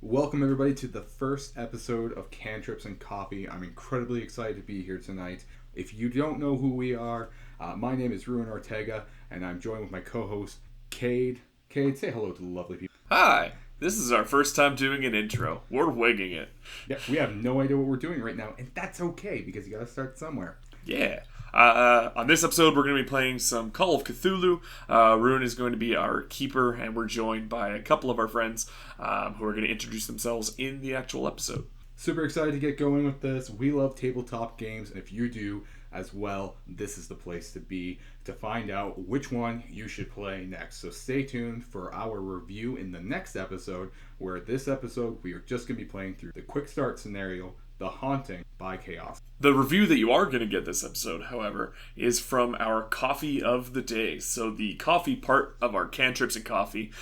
Welcome everybody to the first episode of Cantrips and Coffee. I'm incredibly excited to be here tonight. If you don't know who we are, my name is Ruin Ortega, and I'm joined with my co-host, Cade. Cade, say hello to the lovely people. Hi, this is our first time doing an intro. We're winging it. Yeah, we have no idea what we're doing right now, and that's okay, because you gotta start somewhere. Yeah. On this episode, we're going to be playing some Call of Cthulhu. Ruin is going to be our keeper, and we're joined by a couple of our friends who are going to introduce themselves in the actual episode. Super excited to get going with this. We love tabletop games, and if you do as well, this is the place to be to find out which one you should play next. So stay tuned for our review in the next episode, where this episode we are just going to be playing through the quick start scenario, The Haunting by Chaosium. The review that you are going to get this episode, however, is from our coffee of the day. So the coffee part of our Cantrips and Coffee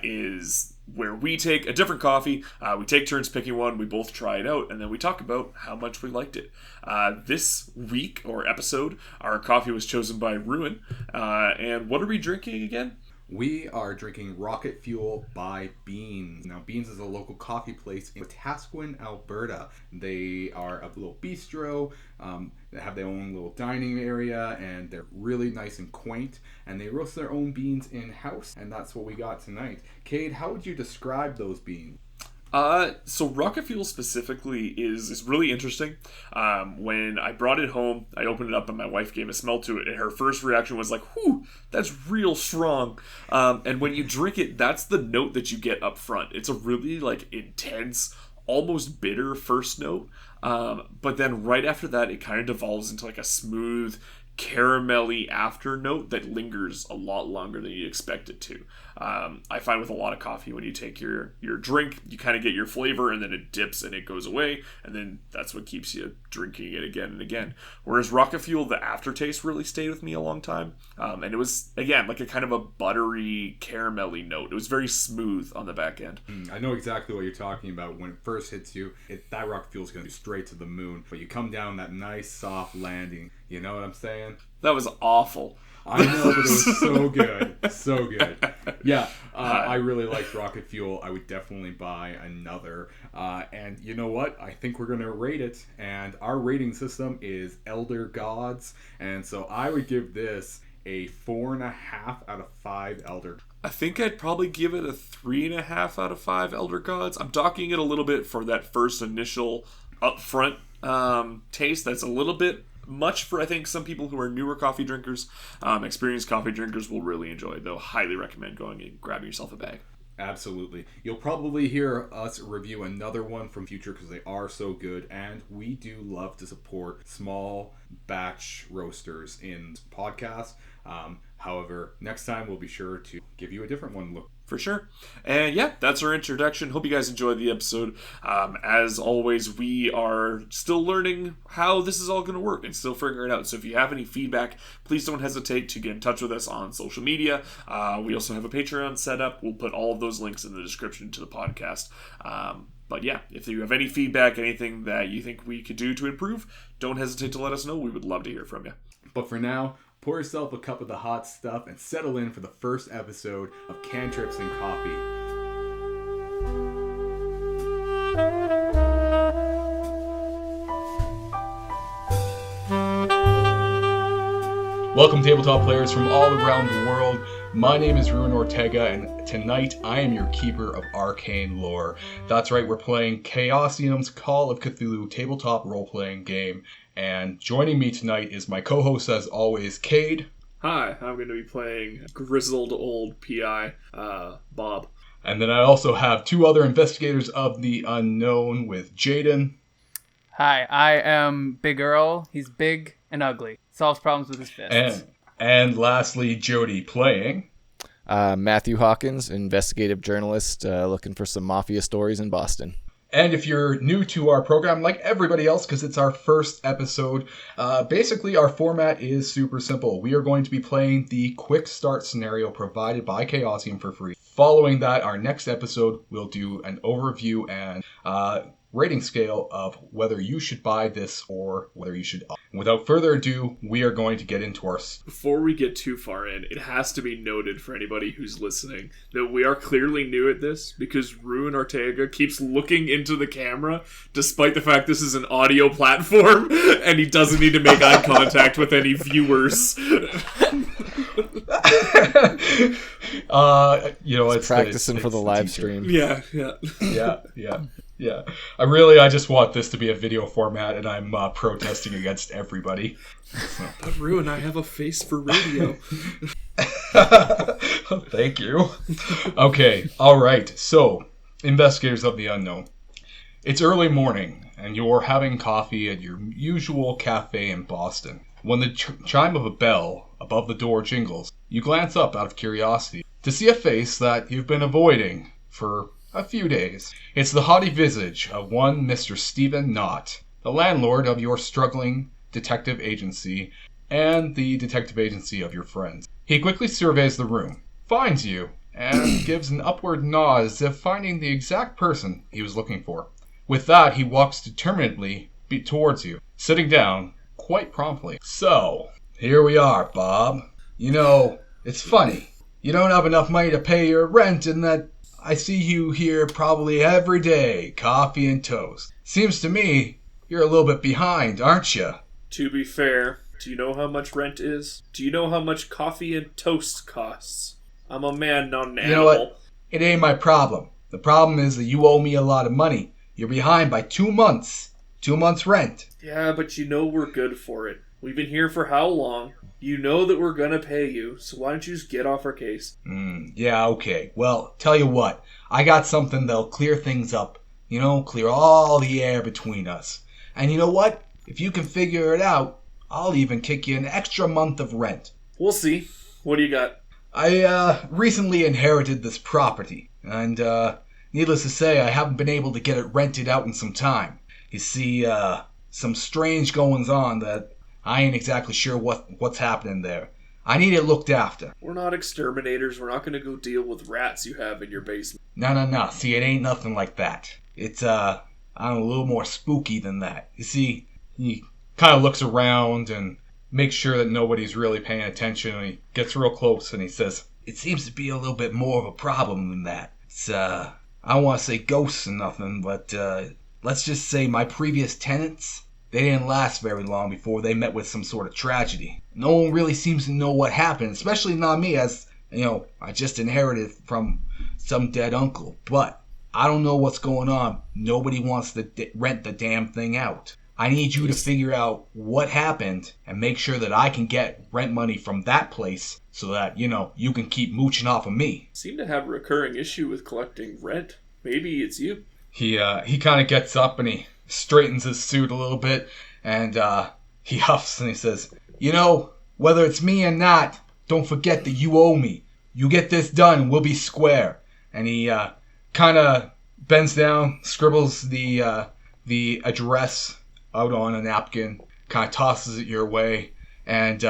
is where we take a different coffee, we take turns picking one, we both try it out, and then we talk about how much we liked it. This week, or episode, our coffee was chosen by Ruin. And what are we drinking again? We are drinking Rocket Fuel by Beans. Now, Beans is a local coffee place in Wetaskiwin, Alberta. They are a little bistro. They have their own little dining area, and they're really nice and quaint. And they roast their own beans in-house, and that's what we got tonight. Cade, how would you describe those beans? So Rocket Fuel specifically is really interesting. When I brought it home, I opened it up and my wife gave a smell to it, and her first reaction was like, whew, that's real strong. And when you drink it, that's the note that you get up front. It's a really intense, almost bitter first note. But then right after that, it kind of devolves into a smooth, caramelly after note that lingers a lot longer than you expect it to. I find with a lot of coffee, when you take your drink, you kind of get your flavor and then it dips and it goes away, and then that's what keeps you drinking it again and again. Whereas Rocket Fuel, the aftertaste really stayed with me a long time, and it was, again, like a kind of a buttery, caramelly note. It was very smooth on the back end. I know exactly what you're talking about. When it first hits you, that Rocket Fuel is going to be straight to the moon, but you come down that nice soft landing. You know what I'm saying? That was awful. I know, but it was so good. So good. Yeah, I really liked Rocket Fuel. I would definitely buy another. And you know what? I think we're going to rate it. And our rating system is Elder Gods. And so I would give this a 4.5 out of 5 Elder. I think I'd probably give it a 3.5 out of 5 Elder Gods. I'm docking it a little bit for that first initial upfront taste. That's a little bit much for, I think, some people who are newer coffee drinkers. Experienced coffee drinkers will really enjoy it, though. Highly recommend going and grabbing yourself a bag. Absolutely. You'll probably hear us review another one from future because they are so good, and we do love to support small batch roasters in podcasts. However, next time we'll be sure to give you a different one. Look. For sure. And yeah, that's our introduction. Hope you guys enjoyed the episode. As always, we are still learning how this is all going to work and still figuring it out. So if you have any feedback, please don't hesitate to get in touch with us on social media. We also have a Patreon set up. We'll put all of those links in the description to the podcast. But yeah, if you have any feedback, anything that you think we could do to improve, don't hesitate to let us know. We would love to hear from you. But for now, pour yourself a cup of the hot stuff and settle in for the first episode of Cantrips and Coffee. Welcome, tabletop players from all around the world. My name is Ruin Ortega, and tonight I am your keeper of arcane lore. That's right, we're playing Chaosium's Call of Cthulhu tabletop role-playing game. And joining me tonight is my co-host, as always, Cade. Hi, I'm going to be playing grizzled old PI, Bob. And then I also have two other investigators of the unknown with Jaden. Hi, I am Big Earl. He's big and ugly. Solves problems with his fists. And lastly, Jody playing... Matthew Hawkins, investigative journalist, looking for some mafia stories in Boston. And if you're new to our program, like everybody else, because it's our first episode, basically our format is super simple. We are going to be playing the quick start scenario provided by Chaosium for free. Following that, our next episode, we'll do an overview and rating scale of whether you should buy this or whether you should. without further ado, we are going to get into our... Before we get too far in, it has to be noted for anybody who's listening that we are clearly new at this because Ruin Ortega keeps looking into the camera despite the fact this is an audio platform and he doesn't need to make eye contact with any viewers. It's practicing for the live stream. Yeah. I just want this to be a video format, and I'm protesting against everybody. But Ruin, I have a face for radio. Thank you. Okay, all right. So, investigators of the unknown. It's early morning, and you're having coffee at your usual cafe in Boston. When the chime of a bell above the door jingles, you glance up out of curiosity to see a face that you've been avoiding for a few days. It's the haughty visage of one Mr. Stephen Knott, the landlord of your struggling detective agency and the detective agency of your friends. He quickly surveys the room, finds you, and gives an upward nod as if finding the exact person he was looking for. With that, he walks determinedly towards you, sitting down quite promptly. So, here we are, Bob. You know, it's funny. You don't have enough money to pay your rent, and that I see you here probably every day, coffee and toast. Seems to me you're a little bit behind, aren't you? To be fair, do you know how much rent is? Do you know how much coffee and toast costs? I'm a man, not an animal. You know what? It ain't my problem. The problem is that you owe me a lot of money. You're behind by 2 months. 2 months rent. Yeah, but you know we're good for it. We've been here for how long? You know that we're gonna pay you, so why don't you just get off our case? Yeah, okay. Well, tell you what. I got something that'll clear things up. You know, clear all the air between us. And you know what? If you can figure it out, I'll even kick you an extra month of rent. We'll see. What do you got? I recently inherited this property, and needless to say, I haven't been able to get it rented out in some time. You see, some strange goings on that I ain't exactly sure what's happening there. I need it looked after. We're not exterminators. We're not going to go deal with rats you have in your basement. No. See, it ain't nothing like that. It's, a little more spooky than that. You see, he kind of looks around and makes sure that nobody's really paying attention, and he gets real close and he says, it seems to be a little bit more of a problem than that. It's, I don't want to say ghosts or nothing, but, let's just say my previous tenants, they didn't last very long before they met with some sort of tragedy. No one really seems to know what happened, especially not me, as, you know, I just inherited from some dead uncle. But I don't know what's going on. Nobody wants to rent the damn thing out. I need you to figure out what happened and make sure that I can get rent money from that place so that, you know, you can keep mooching off of me. Seem to have a recurring issue with collecting rent. Maybe it's you. He kind of gets up and he straightens his suit a little bit, and he huffs and he says, you know, whether it's me or not, don't forget that you owe me. You get this done, we'll be square. And he kind of bends down, scribbles the address out on a napkin, kind of tosses it your way, and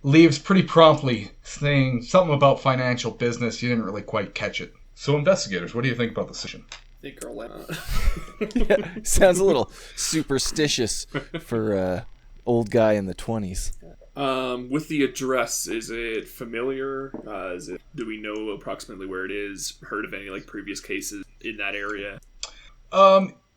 leaves pretty promptly, saying something about financial business. You didn't really quite catch it. So, investigators, what do you think about the decision? I think Yeah, sounds a little superstitious for old guy in the 20s. With the address, is it familiar? Do we know approximately where it is? Heard of any previous cases in that area?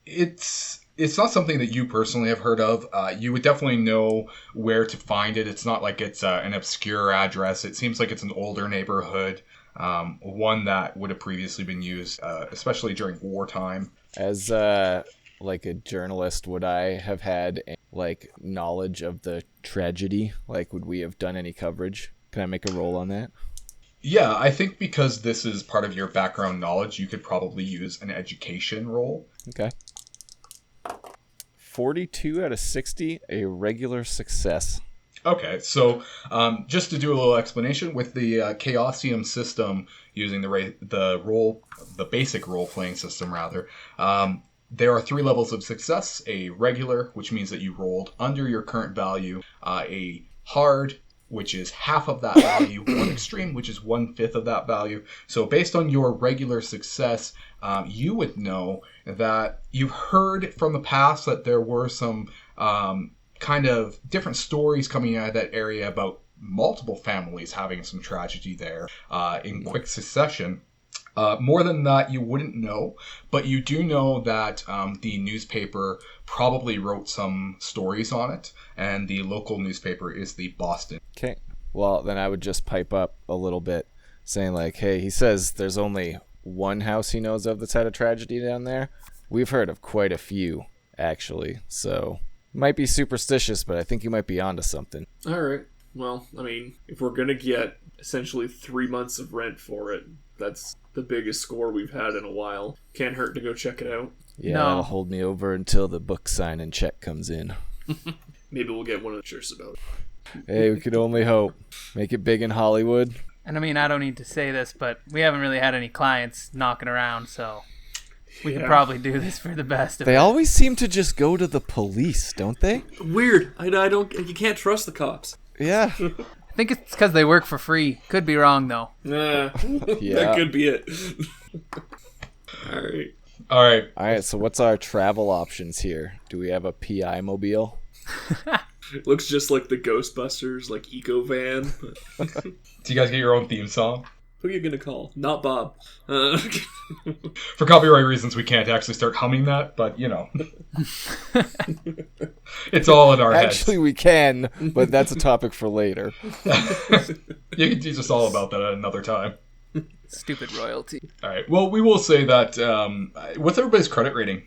It's not something that you personally have heard of. You would definitely know where to find it. It's not like it's an obscure address. It seems like it's an older neighborhood. One that would have previously been used, especially during wartime. As a journalist, would I have had knowledge of the tragedy? Would we have done any coverage? Can I make a roll on that? Yeah, I think because this is part of your background knowledge, you could probably use an education roll. Okay. 42 out of 60, a regular success. Okay, so just to do a little explanation, with the Chaosium system, using the basic role-playing system, rather, there are 3 levels of success: a regular, which means that you rolled under your current value, a hard, which is half of that value, or an extreme, which is 1/5 of that value. So based on your regular success, you would know that you've heard from the past that there were some kind of different stories coming out of that area about multiple families having some tragedy there in quick succession. More than that, you wouldn't know, but you do know that the newspaper probably wrote some stories on it, and the local newspaper is the Boston. Okay. Well, then I would just pipe up a little bit, saying like, hey, he says there's only one house he knows of that's had a tragedy down there. We've heard of quite a few, actually, so might be superstitious, but I think you might be onto something. All right. Well, I mean, if we're going to get essentially 3 months of rent for it, that's the biggest score we've had in a while. Can't hurt to go check it out. Yeah, No. that'll hold me over until the book sign and check comes in. Maybe we'll get one of the shirts about it. Hey, we could only hope. Make it big in Hollywood. And I mean, I don't need to say this, but we haven't really had any clients knocking around, so we could probably do this for the best of They it. always seem to just go to the police, don't they? Weird. I don't. You can't trust the cops. Yeah. I think it's because they work for free. Could be wrong, though. Nah, Yeah. that could be it. All right. All right. All right, so what's our travel options here? Do we have a PI mobile? It looks just like the Ghostbusters, like eco van. Do you guys get your own theme song? Who are you gonna call? Not Bob. For copyright reasons, we can't actually start humming that, but, you know. It's all in our Actually, we can, but that's a topic for later. heads. You can teach us all about that at another time. Stupid royalty. All right. Well, we will say that, what's everybody's credit rating?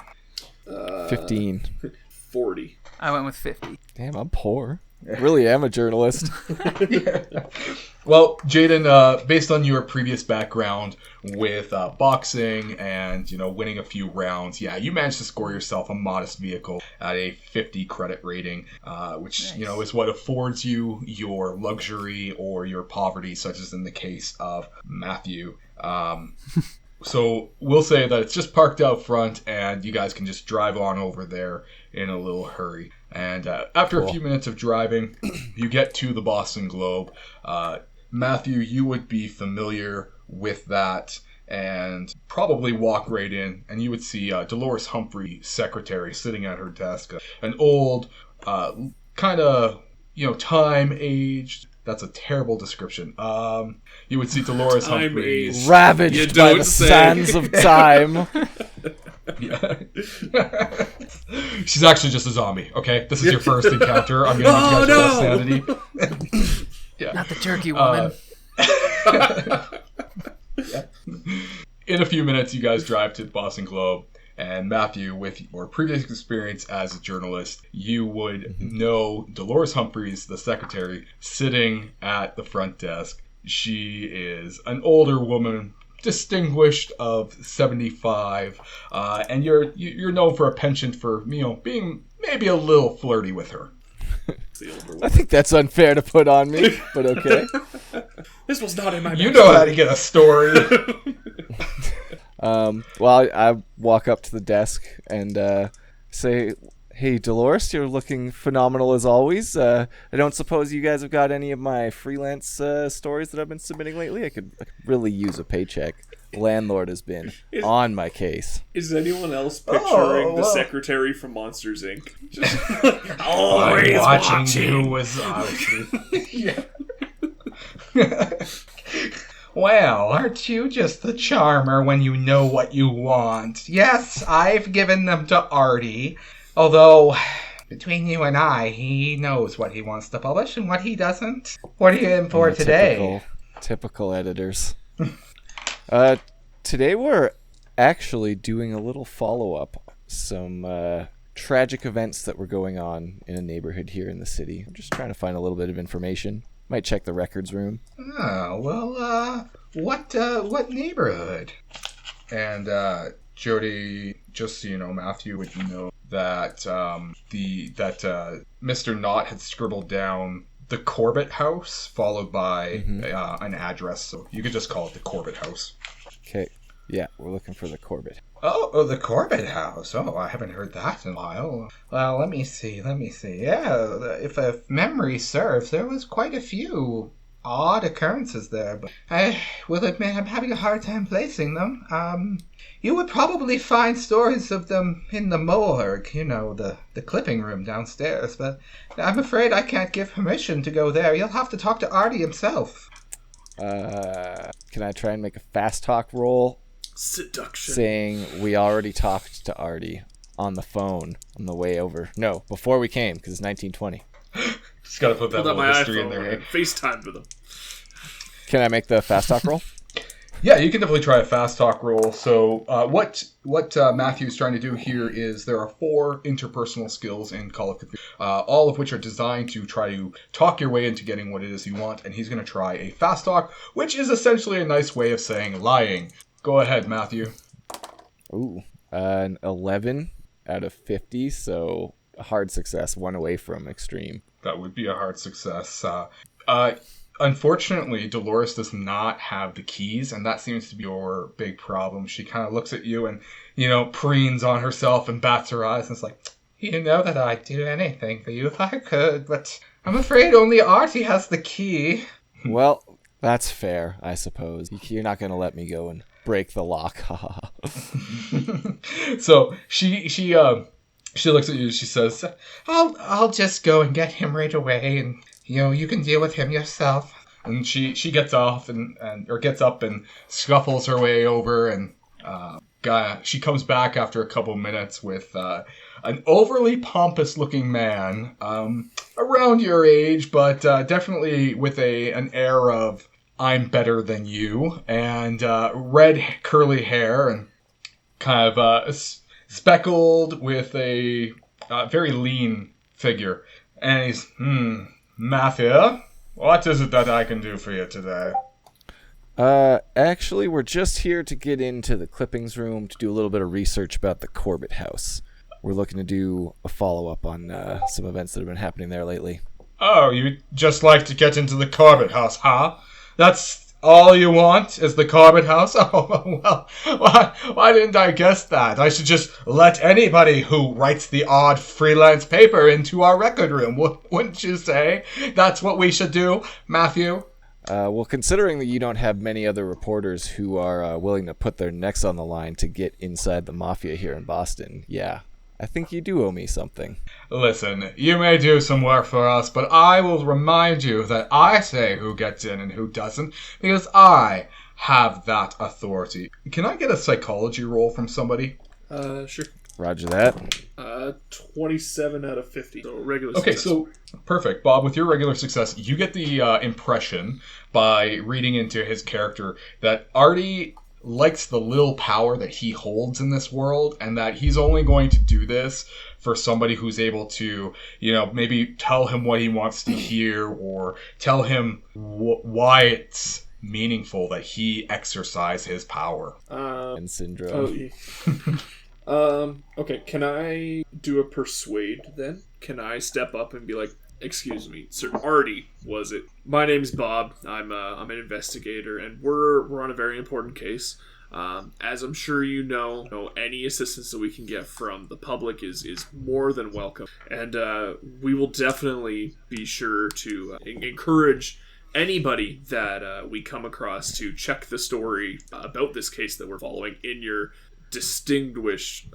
15. 40. I went with 50. Damn, I'm poor. Really am a journalist. Well, Jaden, based on your previous background with boxing and, you know, winning a few rounds, yeah, you managed to score yourself a modest vehicle at a 50 credit rating, which, Nice. you know, is what affords you your luxury or your poverty, such as in the case of Matthew. So we'll say that it's just parked out front and you guys can just drive on over there in a little hurry. And after a few minutes of driving, you get to the Boston Globe. Matthew, you would be familiar with that and probably walk right in, and you would see Dolores Humphrey, secretary, sitting at her desk. An old, kind of, you know, time-aged. That's a terrible description. You would see Dolores Humphrey. Time-aged. You Ravaged by don't the say. sands of time. Yeah. She's actually just a zombie, okay? This is your first encounter. I'm going to need you guys for sanity. Yeah. Not the jerky woman. In a few minutes, you guys drive to the Boston Globe. And Matthew, with your previous experience as a journalist, you would know Dolores Humphreys, the secretary, sitting at the front desk. She is an older woman, distinguished of 75, and you're known for a penchant for, you know, being maybe a little flirty with her. I think that's unfair to put on me, but okay. This was not in my. You know how to get a story. Well, I walk up to the desk and say, hey, Dolores, you're looking phenomenal as always. I don't suppose you guys have got any of my freelance stories that I've been submitting lately? I could really use a paycheck. Landlord has been on my case. Is anyone else picturing the secretary from Monsters Inc? Just always watching you was obviously. Well, aren't you just the charmer when you know what you want? Yes, I've given them to Artie. Although, between you and I, he knows what he wants to publish and what he doesn't. What are you in for today? Typical editors. Today we're actually doing a little follow-up. Some tragic events that were going on in a neighborhood here in the city. I'm just trying to find a little bit of information. Might check the records room. Oh, well, what neighborhood? And, Jody, just so you know, Matthew would know that, Mr. Knott had scribbled down the Corbett House, followed by an address, so you could just call it the Corbett House. Okay. Yeah, we're looking for the Corbett. Oh, the Corbett House. Oh, I haven't heard that in a while. Well, let me see. Yeah, if memory serves, there was quite a few odd occurrences there, but I will admit I'm having a hard time placing them. You would probably find stories of them in the morgue, the clipping room downstairs, but I'm afraid I can't give permission to go there. You'll have to talk to Artie himself. Can I try and make a fast talk roll? Seduction. Saying we already talked to Artie on the phone on the way over. No, before we came, because it's 1920. Just gotta put that Pulled out little my history in iPhone there. and FaceTimed with them. Can I make the fast talk roll? Yeah, you can definitely try a fast talk roll. So what Matthew's trying to do here is there are 4 interpersonal skills in Call of Cthulhu, all of which are designed to try to talk your way into getting what it is you want, and he's going to try a fast talk, which is essentially a nice way of saying lying. Go ahead, Matthew. Ooh, an 11 out of 50, so a hard success, 1 away from extreme. That would be a hard success. Unfortunately, Dolores does not have the keys, and that seems to be your big problem. She kind of looks at you and, preens on herself and bats her eyes, and it's like, you know that I'd do anything for you if I could, but I'm afraid only Artie has the key. Well, that's fair, I suppose. You're not going to let me go and break the lock. So she looks at you. She says, "I'll just go and get him right away, and you can deal with him yourself." And she gets off or gets up and scuffles her way over, and she comes back after a couple minutes with an overly pompous looking man, around your age, but definitely with an air of I'm better than you, and red curly hair, and kind of speckled with a very lean figure. And he's, Matthew, what is it that I can do for you today? Actually, we're just here to get into the clippings room to do a little bit of research about the Corbett house. We're looking to do a follow-up on some events that have been happening there lately. Oh, you'd just like to get into the Corbett house, huh? That's all you want, is the Corbett house? Oh, well, why didn't I guess that? I should just let anybody who writes the odd freelance paper into our record room, wouldn't you say? That's what we should do, Matthew? Well, considering that you don't have many other reporters who are willing to put their necks on the line to get inside the mafia here in Boston, yeah, I think you do owe me something. Listen, you may do some work for us, but I will remind you that I say who gets in and who doesn't, because I have that authority. Can I get a psychology roll from somebody? Sure. Roger that. 27 out of 50. So regular Okay, success. so perfect. Bob, with your regular success, you get the impression by reading into his character that Artie likes the little power that he holds in this world, and that he's only going to do this for somebody who's able to, maybe tell him what he wants to hear, or tell him why it's meaningful that he exercise his power. And syndrome. Okay, can I do a persuade then? Can I step up and be like, excuse me, Sir Artie, was it? My name's Bob. I'm an investigator, and we're on a very important case. As I'm sure you know, any assistance that we can get from the public is more than welcome, and we will definitely be sure to encourage anybody that we come across to check the story about this case that we're following in your distinguished.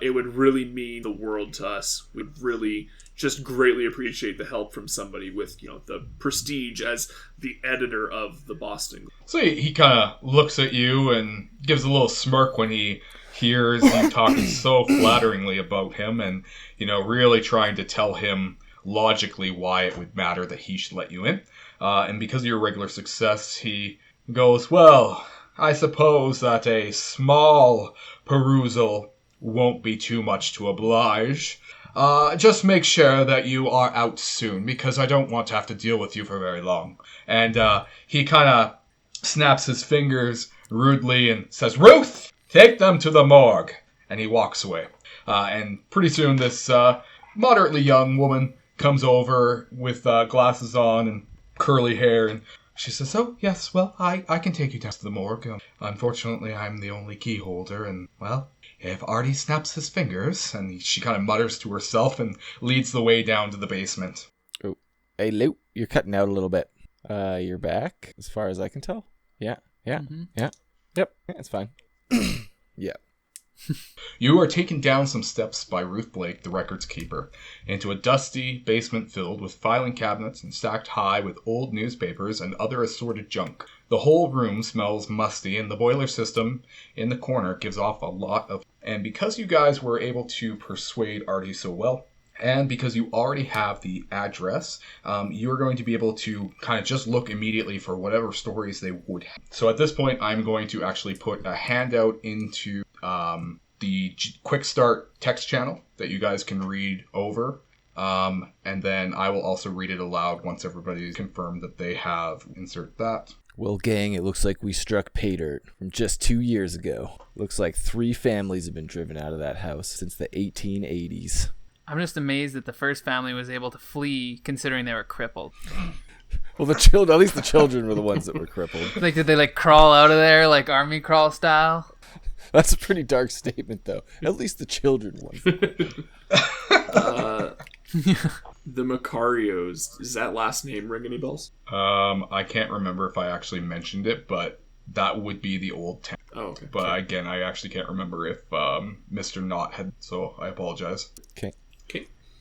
It would really mean the world to us. We'd really just greatly appreciate the help from somebody with, the prestige as the editor of the Boston. So he kind of looks at you and gives a little smirk when he hears you talking so flatteringly about him, and, really trying to tell him logically why it would matter that he should let you in. And because of your regular success, he goes, well, I suppose that a small perusal won't be too much to oblige. Just make sure that you are out soon, because I don't want to have to deal with you for very long. And he kind of snaps his fingers rudely and says, Ruth, take them to the morgue. And he walks away. And pretty soon this moderately young woman comes over with glasses on and curly hair, and she says, oh, yes, well, I can take you down to the morgue. Unfortunately, I'm the only key holder, and, well, if Artie snaps his fingers, and she kind of mutters to herself and leads the way down to the basement. Oh, hey, Lou, you're cutting out a little bit. You're back, as far as I can tell. Yeah. Mm-hmm. Yep. Yeah, it's fine. Yeah. You are taken down some steps by Ruth Blake, the records keeper, into a dusty basement filled with filing cabinets and stacked high with old newspapers and other assorted junk. The whole room smells musty, and the boiler system in the corner gives off a lot of... And because you guys were able to persuade Artie so well, and because you already have the address, you're going to be able to kind of just look immediately for whatever stories they would have. So at this point, I'm going to actually put a handout into the quick start text channel that you guys can read over. And then I will also read it aloud once everybody's confirmed that they have insert that. Well, gang, it looks like we struck pay dirt from just 2 years ago. Looks like 3 families have been driven out of that house since the 1880s. I'm just amazed that the first family was able to flee, considering they were crippled. Well, at least the children were the ones that were crippled. Like, did they crawl out of there like army crawl style? That's a pretty dark statement, though. At least the children won. The Macarios. Does that last name ring any bells? I can't remember if I actually mentioned it, but that would be the old town. Oh, okay. But again, I actually can't remember if Mr. Knott had, so I apologize. Okay.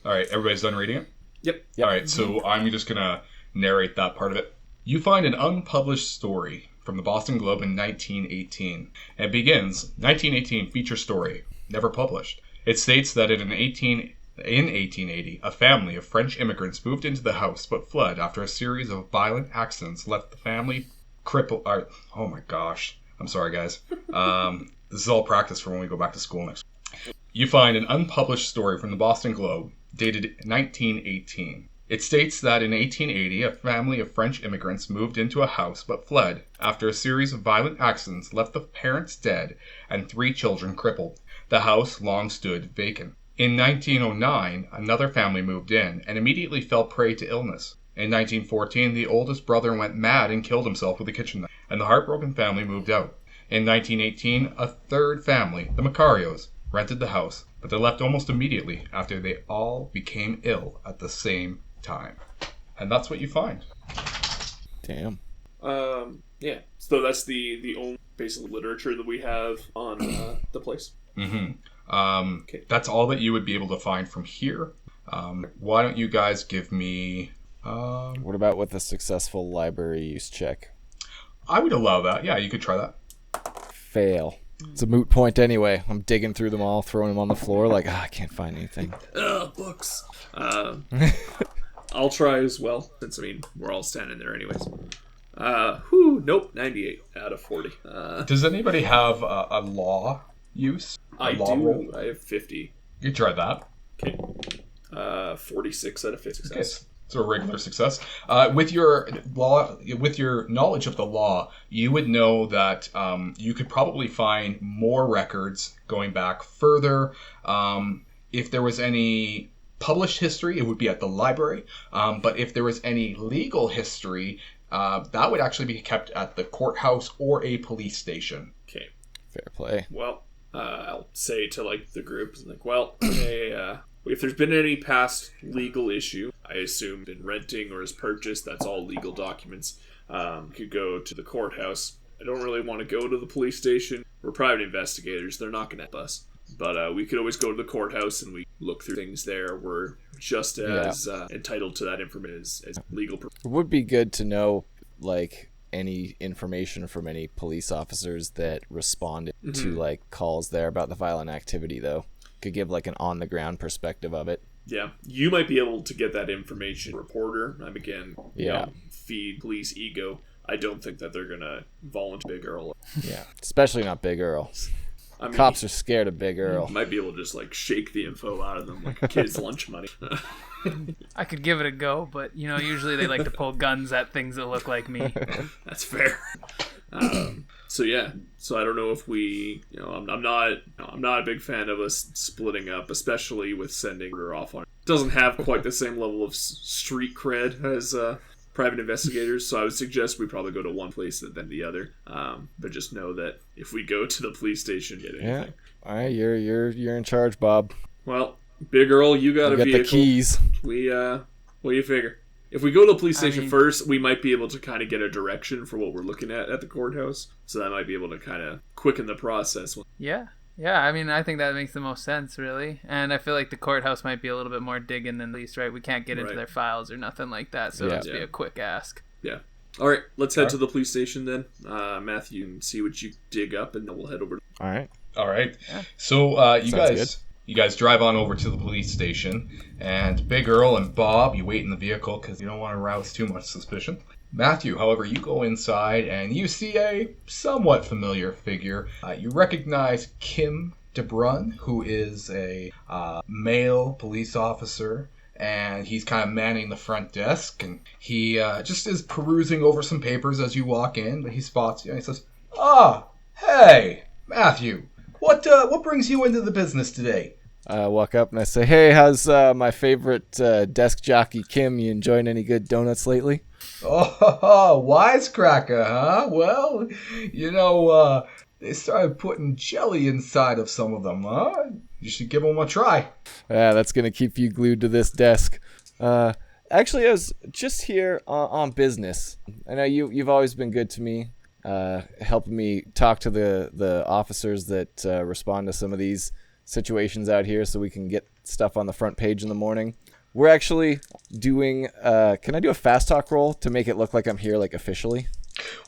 All right, everybody's done reading it? Yep. All right, so I'm just going to narrate that part of it. You find an unpublished story from the Boston Globe in 1918. It begins, 1918 feature story, never published. It states that in 1880, a family of French immigrants moved into the house but fled after a series of violent accidents left the family crippled. Oh my gosh. I'm sorry, guys. This is all practice for when we go back to school next week. You find an unpublished story from the Boston Globe dated 1918. It states that in 1880, a family of French immigrants moved into a house but fled after a series of violent accidents left the parents dead and 3 children crippled. The house long stood vacant. In 1909, another family moved in and immediately fell prey to illness. In 1914, the oldest brother went mad and killed himself with a kitchen knife, and the heartbroken family moved out. In 1918, a third family, the Macarios, rented the house, but they left almost immediately after they all became ill at the same time. And that's what you find. Damn. Yeah. So that's the only basic literature that we have on the place. Mm-hmm. Okay. That's all that you would be able to find from here. Why don't you guys give me... What about with a successful library use check? I would allow that. Yeah, you could try that. Fail. It's a moot point anyway. I'm digging through them all, throwing them on the floor like, I can't find anything. Books. I'll try as well, since, we're all standing there anyways. Nope, 98 out of 40. Does anybody have a law use? I law do. roll? I have 50. You try that. Okay. 46 out of 50 success. Okay. So a regular success. With your knowledge of the law, you would know that you could probably find more records going back further. If there was any published history, it would be at the library. But if there was any legal history, that would actually be kept at the courthouse or a police station. Okay. Fair play. Well, I'll say to the group, hey, if there's been any past legal issue, I assume been renting or is purchased, that's all legal documents. Could go to the courthouse. I don't really want to go to the police station. We're private investigators. They're not going to help us. But we could always go to the courthouse and we look through things there. We're just as entitled to that information as legal. It would be good to know, any information from any police officers that responded to, calls there about the violent activity, though. Could give, an on-the-ground perspective of it. Yeah, you might be able to get that information. Reporter, feed police ego. I don't think that they're going to volunteer Big Earl. Yeah, especially not Big Earl. Cops are scared of Big Earl. Might be able to just shake the info out of them like kids' lunch money. I could give it a go, but usually they like to pull guns at things that look like me. That's fair. So I don't know if we, I'm not a big fan of us splitting up, especially with sending her off on. It doesn't have quite the same level of street cred as private investigators, so I would suggest we probably go to one place than the other. But just know that if we go to the police station, get anything. Yeah. All right, you're in charge, Bob. Well, Big Earl, you got a vehicle. The keys. What do you figure? If we go to the police station mean- first, we might be able to kind of get a direction for what we're looking at the courthouse. So that might be able to kind of quicken the process. Yeah. Yeah, I mean, I think that makes the most sense, really. And I feel like the courthouse might be a little bit more digging than the police, right? We can't get into Right. their files or nothing like that, so it'll just be a quick ask. Yeah. All right, let's head to the police station then. Matthew, and see what you dig up, and then we'll head over. All right. All right. Yeah. So you Sounds guys drive on over to the police station, and Big Earl and Bob, you wait in the vehicle because you don't want to arouse too much suspicion. Matthew, however, you go inside and you see a somewhat familiar figure. You recognize Kim DeBrun, who is a male police officer, and he's kind of manning the front desk, and he just is perusing over some papers as you walk in, but he spots you and he says, hey, Matthew, what brings you into the business today? I walk up and I say, hey, how's my favorite desk jockey, Kim? You enjoying any good donuts lately? Oh, wisecracker, huh? Well, they started putting jelly inside of some of them, huh? You should give them a try. Yeah, that's going to keep you glued to this desk. Actually, I was just here on business. I know you've always been good to me, helping me talk to the officers that respond to some of these situations out here so we can get stuff on the front page in the morning. We're actually doing, can I do a fast talk roll to make it look like I'm here, like, officially?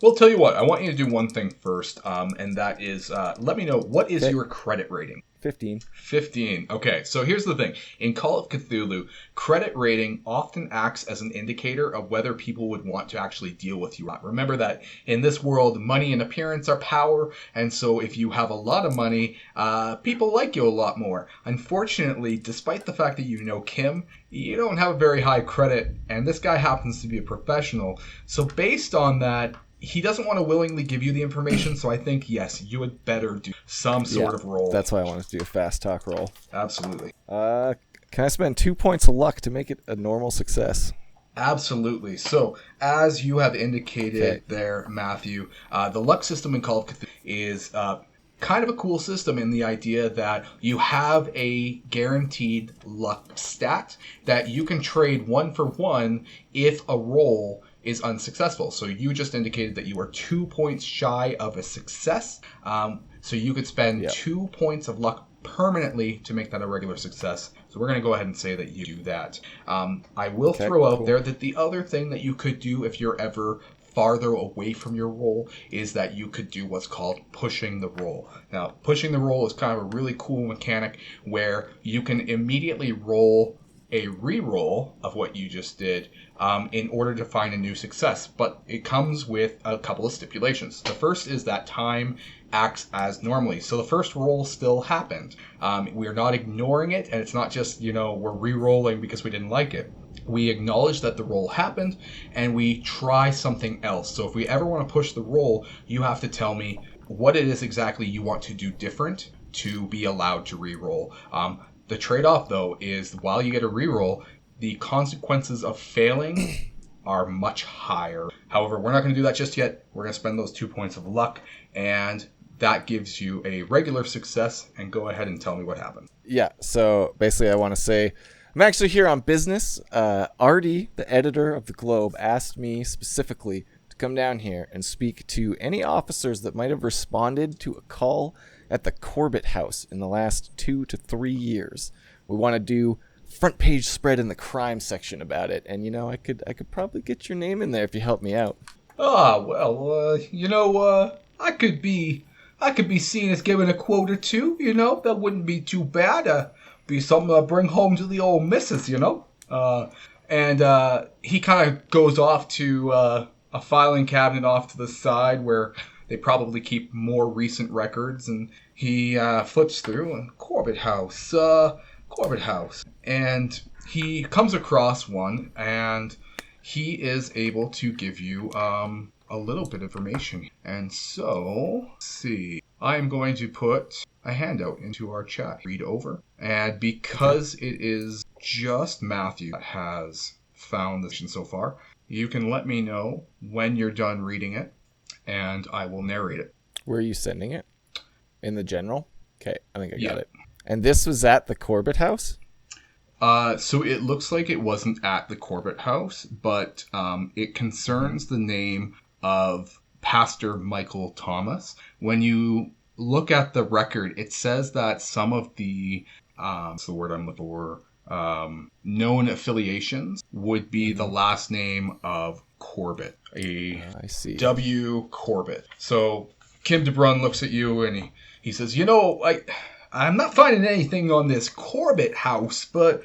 Well, tell you what, I want you to do one thing first, and that is let me know, what is your credit rating? 15. 15. Okay, so here's the thing. In Call of Cthulhu, credit rating often acts as an indicator of whether people would want to actually deal with you. Remember that in this world, money and appearance are power, and so if you have a lot of money, people like you a lot more. Unfortunately, despite the fact that you know Kim, you don't have a very high credit, and this guy happens to be a professional. So based on that, he doesn't want to willingly give you the information, so I think, yes, you would better do some sort of roll. That's why I wanted to do a fast talk roll. Absolutely. Can I spend 2 points of luck to make it a normal success? Absolutely. So, as you have indicated there, Matthew, the luck system in Call of Cthulhu is kind of a cool system in the idea that you have a guaranteed luck stat that you can trade 1 for 1 if a roll is unsuccessful. So you just indicated that you are 2 points shy of a success. So you could spend 2 points of luck permanently to make that a regular success. So we're going to go ahead and say that you do that. I will throw out there that the other thing that you could do if you're ever farther away from your roll is that you could do what's called pushing the roll. Now, pushing the roll is kind of a really cool mechanic where you can immediately roll a re-roll of what you just did in order to find a new success, but it comes with a couple of stipulations. The first is that time acts as normally, so the first roll still happened. We're not ignoring it, and it's not just, we're re-rolling because we didn't like it. We acknowledge that the roll happened, and we try something else. So if we ever want to push the roll, you have to tell me what it is exactly you want to do different to be allowed to re-roll. The trade-off, though, is while you get a reroll, the consequences of failing are much higher. However, we're not going to do that just yet. We're going to spend those 2 points of luck, and that gives you a regular success. And go ahead and tell me what happened. Yeah, so basically I want to say I'm actually here on business. Artie, the editor of the Globe, asked me specifically to come down here and speak to any officers that might have responded to a call at the Corbett House in the last 2 to 3 years. We want to do front page spread in the crime section about it, and I could probably get your name in there if you help me out. I could be seen as giving a quote or two. That wouldn't be too bad. Be something to bring home to the old missus. And he kind of goes off to a filing cabinet off to the side where they probably keep more recent records, and he flips through and Corbett House, and he comes across one, and he is able to give you a little bit of information. And so, let's see, I am going to put a handout into our chat, read over, and because it is just Matthew that has found this so far, you can let me know when you're done reading it, and I will narrate it. Where are you sending it? In the general? Okay, I think I got it. And this was at the Corbett House? So it looks like it wasn't at the Corbett house, but it concerns the name of Pastor Michael Thomas. When you look at the record, it says that some of the, what's the word I'm looking for, known affiliations would be the last name of Corbett. I see. W. Corbett. So Kim DeBrun looks at you and he says, I'm not finding anything on this Corbett house, but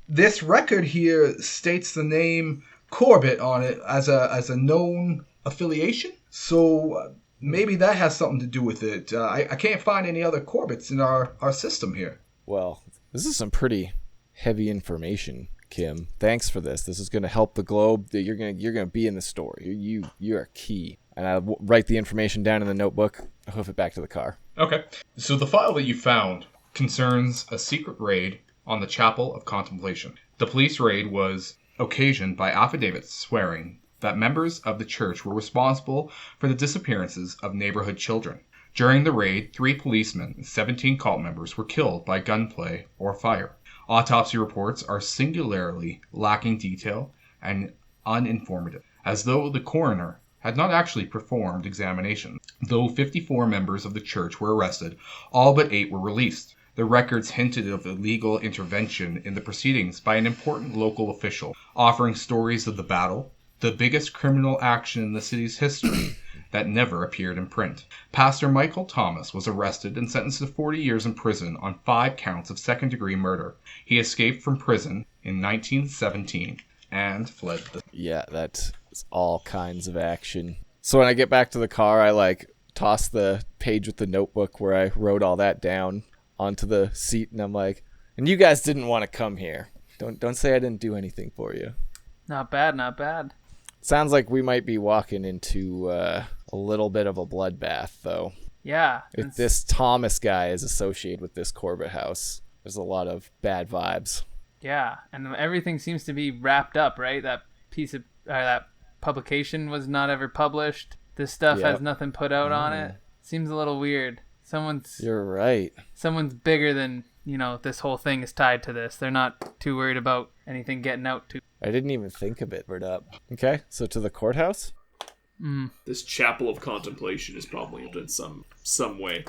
this record here states the name Corbett on it as a known affiliation. So maybe that has something to do with it. I can't find any other Corbetts in our system here. Well, this is some pretty heavy information, Kim. Thanks for this. This is going to help the globe. You're going to be in the story. You are key. And I'll write the information down in the notebook. I'll hoof it back to the car. Okay. So the file that you found concerns a secret raid on the Chapel of Contemplation. The police raid was occasioned by affidavits swearing that members of the church were responsible for the disappearances of neighborhood children. During the raid, 3 policemen and 17 cult members were killed by gunplay or fire. Autopsy reports are singularly lacking detail and uninformative, as though the coroner had not actually performed examinations. Though 54 members of the church were arrested, all but 8 were released. The records hinted of illegal intervention in the proceedings by an important local official, offering stories of the battle, the biggest criminal action in the city's history, that never appeared in print. Pastor Michael Thomas was arrested and sentenced to 40 years in prison on 5 counts of second-degree murder. He escaped from prison in 1917 and fled the... Yeah, that's all kinds of action. So when I get back to the car, I toss the page with the notebook where I wrote all that down onto the seat, and I'm like, and you guys didn't want to come here. Don't say I didn't do anything for you. Not bad, not bad. Sounds like we might be walking into a little bit of a bloodbath, though. Yeah. If this Thomas guy is associated with this Corbett house, there's a lot of bad vibes. Yeah, and everything seems to be wrapped up, right? That piece of that publication was not ever published. This stuff has nothing put out on it. Seems a little weird. You're right. Someone's bigger than, this whole thing is tied to this. They're not too worried about anything getting out to. I didn't even think of it. Word up. Okay, so to the courthouse? This Chapel of Contemplation is probably in some way.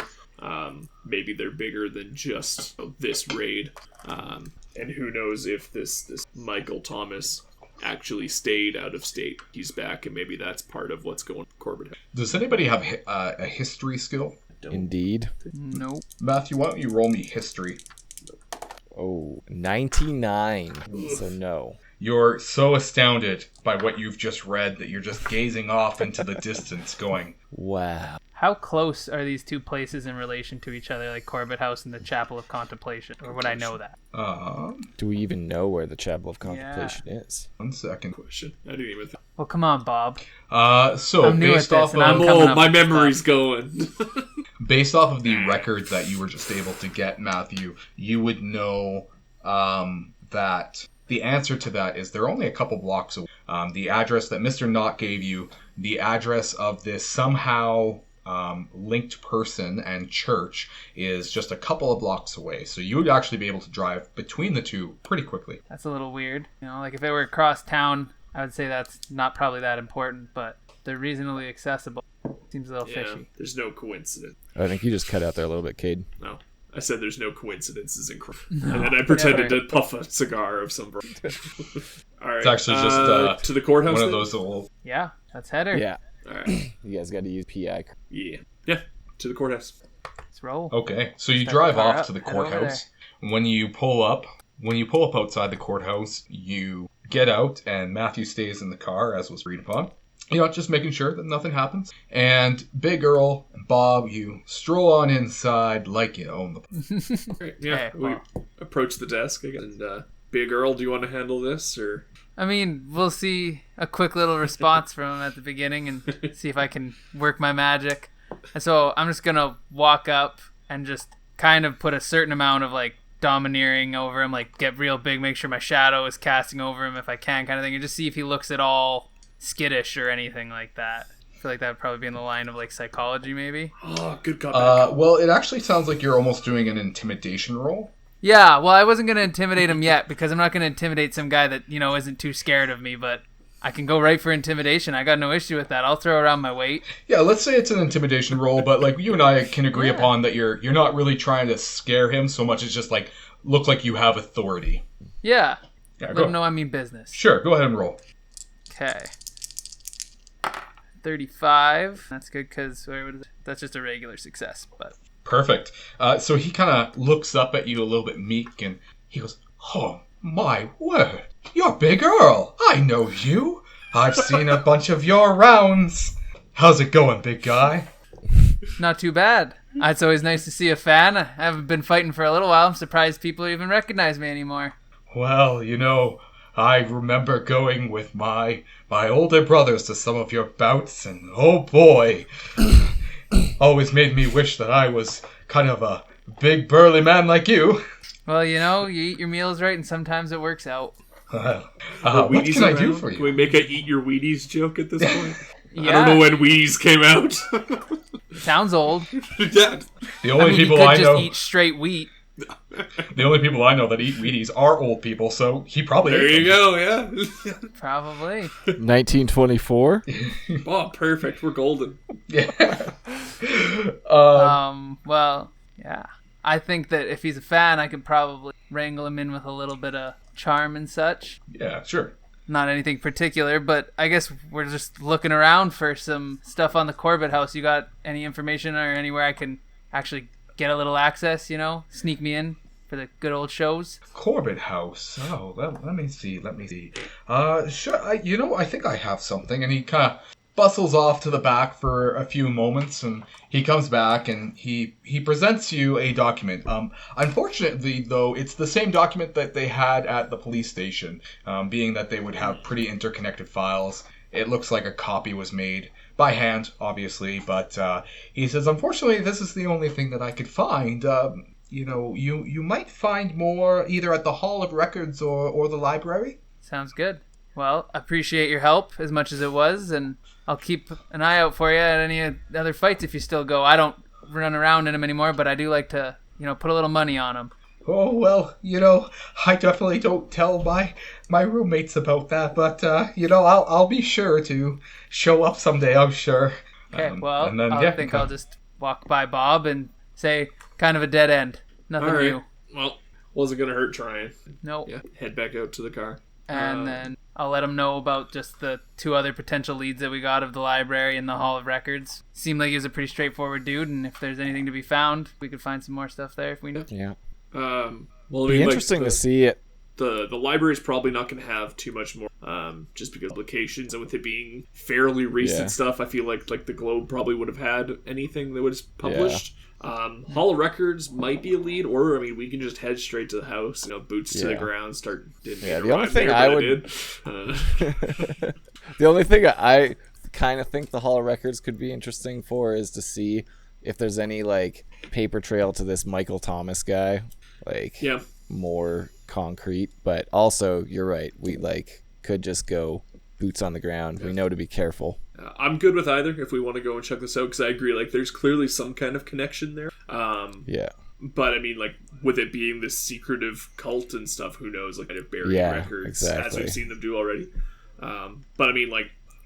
Maybe they're bigger than just this raid. And who knows if this Michael Thomas actually stayed out of state. He's back, and maybe that's part of what's going on with Corbett. Does anybody have a history skill? Indeed. Nope. Matthew, why don't you roll me history? Oh, 99. So no. You're so astounded by what you've just read that you're just gazing off into the distance going, wow. How close are these two places in relation to each other, like Corbett House and the Chapel of Contemplation? Or would I know that? Do we even know where the Chapel of Contemplation is? 1 second. Question. I didn't even think. Well, come on, Bob. So I'm new based at off this, and I'm of coming up my with memory's stuff. going. based off of the records that you were just able to get, Matthew, you would know that the answer to that is they're only a couple blocks away. The address that Mr. Knott gave you, the address of this somehow linked person and church is just a couple of blocks away. So you would actually be able to drive between the two pretty quickly. That's a little weird. Like if it were across town, I would say that's not probably that important, but they're reasonably accessible. Seems a little fishy. There's no coincidence. I think you just cut out there a little bit, Cade. No. I said there's no coincidences in crime. And then I pretended to puff a cigar of some variety. All right. It's actually just to the courthouse. one of then? those little... Yeah, that's header. Yeah. All right. You guys got to use PI. Yeah. To the courthouse. Let's roll. Okay, so you Start drive the car off up, to the head over courthouse. When you pull up outside the courthouse, you get out, and Matthew stays in the car, as was agreed upon. Just making sure that nothing happens. And Big Earl and Bob, you stroll on inside like you own the place. Right, yeah. Hey, We well. approach the desk. And Big Earl, do you want to handle this or? I mean, we'll see a quick little response from him at the beginning and see if I can work my magic. And so I'm just going to walk up and just kind of put a certain amount of domineering over him, get real big, make sure my shadow is casting over him if I can, kind of thing, and just see if he looks at all skittish or anything like that. I feel like that would probably be in the line of psychology maybe. Oh, good cop. Well, it actually sounds like you're almost doing an intimidation roll. Yeah, well, I wasn't going to intimidate him yet because I'm not going to intimidate some guy that, isn't too scared of me, but I can go right for intimidation. I got no issue with that. I'll throw around my weight. Yeah, let's say it's an intimidation roll, but like you and I can agree upon that you're not really trying to scare him so much as just like look like you have authority. Yeah. Yeah, Let him know I mean business. Sure, go ahead and roll. Okay. 35. That's good because that's just a regular success, but... Perfect. So he kind of looks up at you a little bit meek, and he goes, "Oh, my word. You're Big Earl. I know you. I've seen a bunch of your rounds. How's it going, big guy?" Not too bad. It's always nice to see a fan. I haven't been fighting for a little while. I'm surprised people even recognize me anymore. Well, I remember going with my older brothers to some of your bouts, and oh boy, always made me wish that I was kind of a big burly man like you. Well, you eat your meals right, and sometimes it works out. What can I do for you? Can we make a eat your Wheaties joke at this point? Yeah. I don't know when Wheaties came out. Sounds old. Yeah. The only people you could I know, just eat straight wheat. the only people I know that eat Wheaties are old people, so he probably There ate you them. go, yeah. Probably. 1924. Oh, perfect. We're golden. Yeah. Well, yeah. I think that if he's a fan, I could probably wrangle him in with a little bit of charm and such. Yeah, sure. Not anything particular, but I guess we're just looking around for some stuff on the Corbett house. You got any information or anywhere I can actually get a little access, sneak me in for the good old shows? Corbett House. Oh, well, let me see. Sure. I think I have something. And he kind of bustles off to the back for a few moments, and he comes back and he presents you a document. Unfortunately, though, it's the same document that they had at the police station, being that they would have pretty interconnected files. It looks like a copy was made by hand, obviously, but he says, unfortunately, this is the only thing that I could find. You might find more either at the Hall of Records or the library. Sounds good. Well, I appreciate your help as much as it was, and I'll keep an eye out for you at any other fights if you still go. I don't run around in them anymore, but I do like to, put a little money on them. Oh, well, I definitely don't tell my roommates about that, but, I'll be sure to show up someday, I'm sure. Okay, I'll just walk by Bob and say, kind of a dead end. Nothing new. Well, wasn't going to hurt trying. Nope. Yeah, head back out to the car. And then I'll let him know about just the two other potential leads that we got of the library and the Hall of Records. Seemed like he was a pretty straightforward dude, and if there's anything to be found, we could find some more stuff there if we need. Yeah. Well, It'd be interesting to see it. The library's probably not going to have too much more, just because of publications, and with it being fairly recent stuff, I feel like the Globe probably would have had anything that was published. Hall of Records might be a lead, or we can just head straight to the house, boots to the ground, start. The only thing the only thing I kind of think the Hall of Records could be interesting for is to see if there's any paper trail to this Michael Thomas guy, more concrete. But also, you're right, we could just go boots on the ground. We know to be careful. I'm good with either if we want to go and check this out, because I agree, there's clearly some kind of connection there. But with it being this secretive cult and stuff, who knows, kind of buried records, as we've seen them do already. But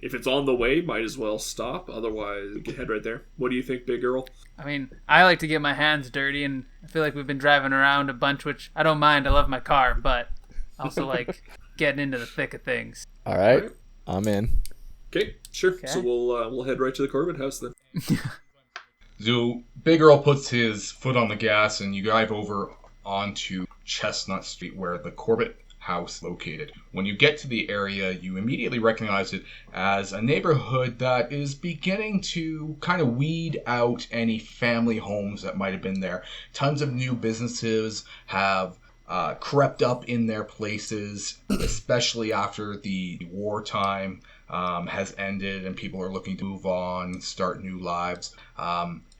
if it's on the way, might as well stop. Otherwise, we can head right there. What do you think, Big Earl? I like to get my hands dirty, and I feel like we've been driving around a bunch, which I don't mind. I love my car, but I also like getting into the thick of things. All right. I'm in. Okay, sure. Okay. So we'll head right to the Corbett house then. So Big Earl puts his foot on the gas, and you drive over onto Chestnut Street, where the Corbett house is located. When you get to the area, you immediately recognize it as a neighborhood that is beginning to kind of weed out any family homes that might have been there. Tons of new businesses have crept up in their places, especially after the wartime has ended and people are looking to move on, start new lives.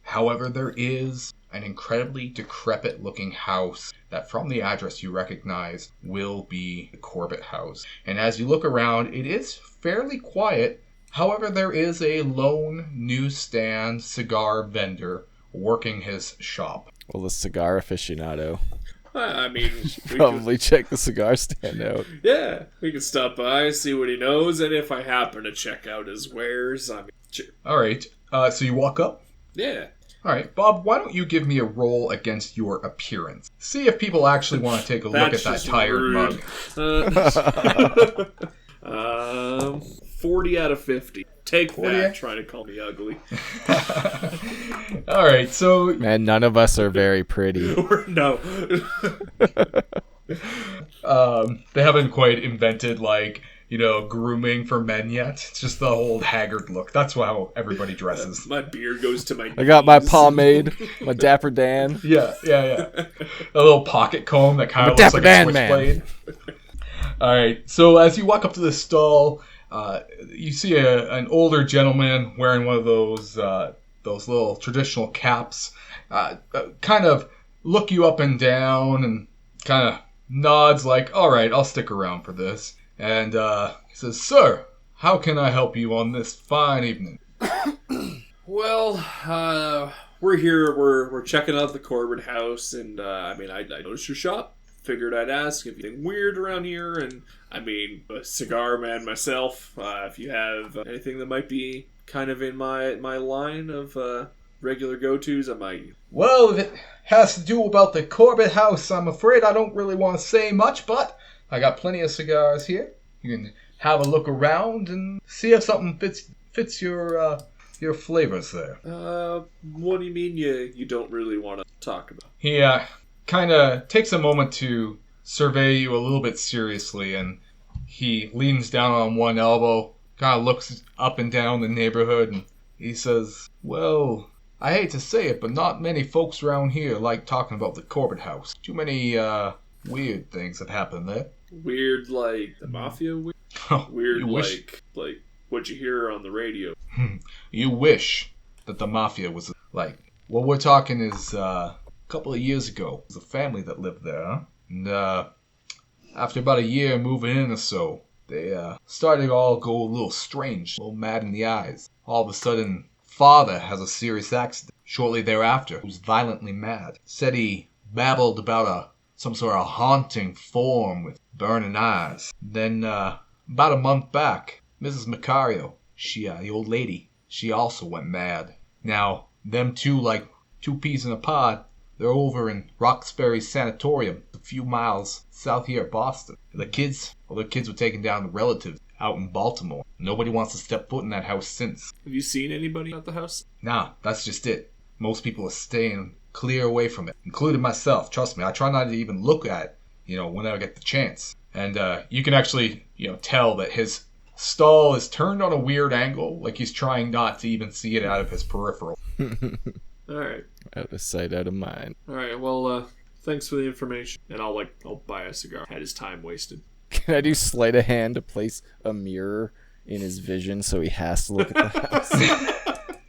However, there is an incredibly decrepit looking house that from the address you recognize will be the Corbett house. And as you look around, it is fairly quiet. However, there is a lone newsstand cigar vendor working his shop. Well, the cigar aficionado. I mean, we Probably check the cigar stand out. we can stop by, see what he knows, and if I happen to check out his wares, I mean, sure. All right. So you walk up. Yeah. All right, Bob. Why don't you give me a roll against your appearance? See if people actually want to take a look at that just tired rude. mug. 40 out of 50. Take 40? that, trying to call me ugly. All right, so Man, none of us are very pretty. No. they haven't quite invented grooming for men yet. It's just the old haggard look. That's how everybody dresses. My beard goes to my knees. I got my pomade, my Dapper Dan. Yeah. A little pocket comb that kind of looks like a switchblade. All right, so as you walk up to the stall, you see an older gentleman wearing one of those little traditional caps, kind of look you up and down and kind of nods like, all right, I'll stick around for this. And he says, sir, how can I help you on this fine evening? Well, we're here. We're checking out the Corbett house, and I noticed your shop. Figured I'd ask if anything weird around here, and I mean, a cigar man myself. If you have anything that might be kind of in my line of regular go-tos, I might. Well, if it has to do about the Corbett house, I'm afraid I don't really want to say much, but I got plenty of cigars here. You can have a look around and see if something fits your flavors there. What do you mean you don't really want to talk about? He kind of takes a moment to survey you a little bit seriously, and he leans down on one elbow, kind of looks up and down the neighborhood, and he says, well, I hate to say it, but not many folks around here like talking about the Corbett house. Too many weird things have happened there. Weird like the mafia? Weird like what you hear on the radio? You wish that the mafia was like... What we're talking is... couple of years ago, there was a family that lived there, huh? And after about a year moving in or so, they started to all go a little strange, a little mad in the eyes. All of a sudden, father has a serious accident. Shortly thereafter, he was violently mad. Said he babbled about some sort of haunting form with burning eyes. Then about a month back, Mrs. Macario, the old lady, she also went mad. Now, them two, like two peas in a pod, they're over in Roxbury Sanatorium, a few miles south here of Boston. The kids were taking down the relatives out in Baltimore. Nobody wants to step foot in that house since. Have you seen anybody at the house? Nah, that's just it. Most people are staying clear away from it, including myself. Trust me, I try not to even look at it, when I get the chance. And you can actually, tell that his stall is turned on a weird angle, like he's trying not to even see it out of his peripheral. All right. Out of sight, out of mind. All right. Well, thanks for the information, and I'll buy a cigar. Had his time wasted. Can I do sleight of hand to place a mirror in his vision so he has to look at the house?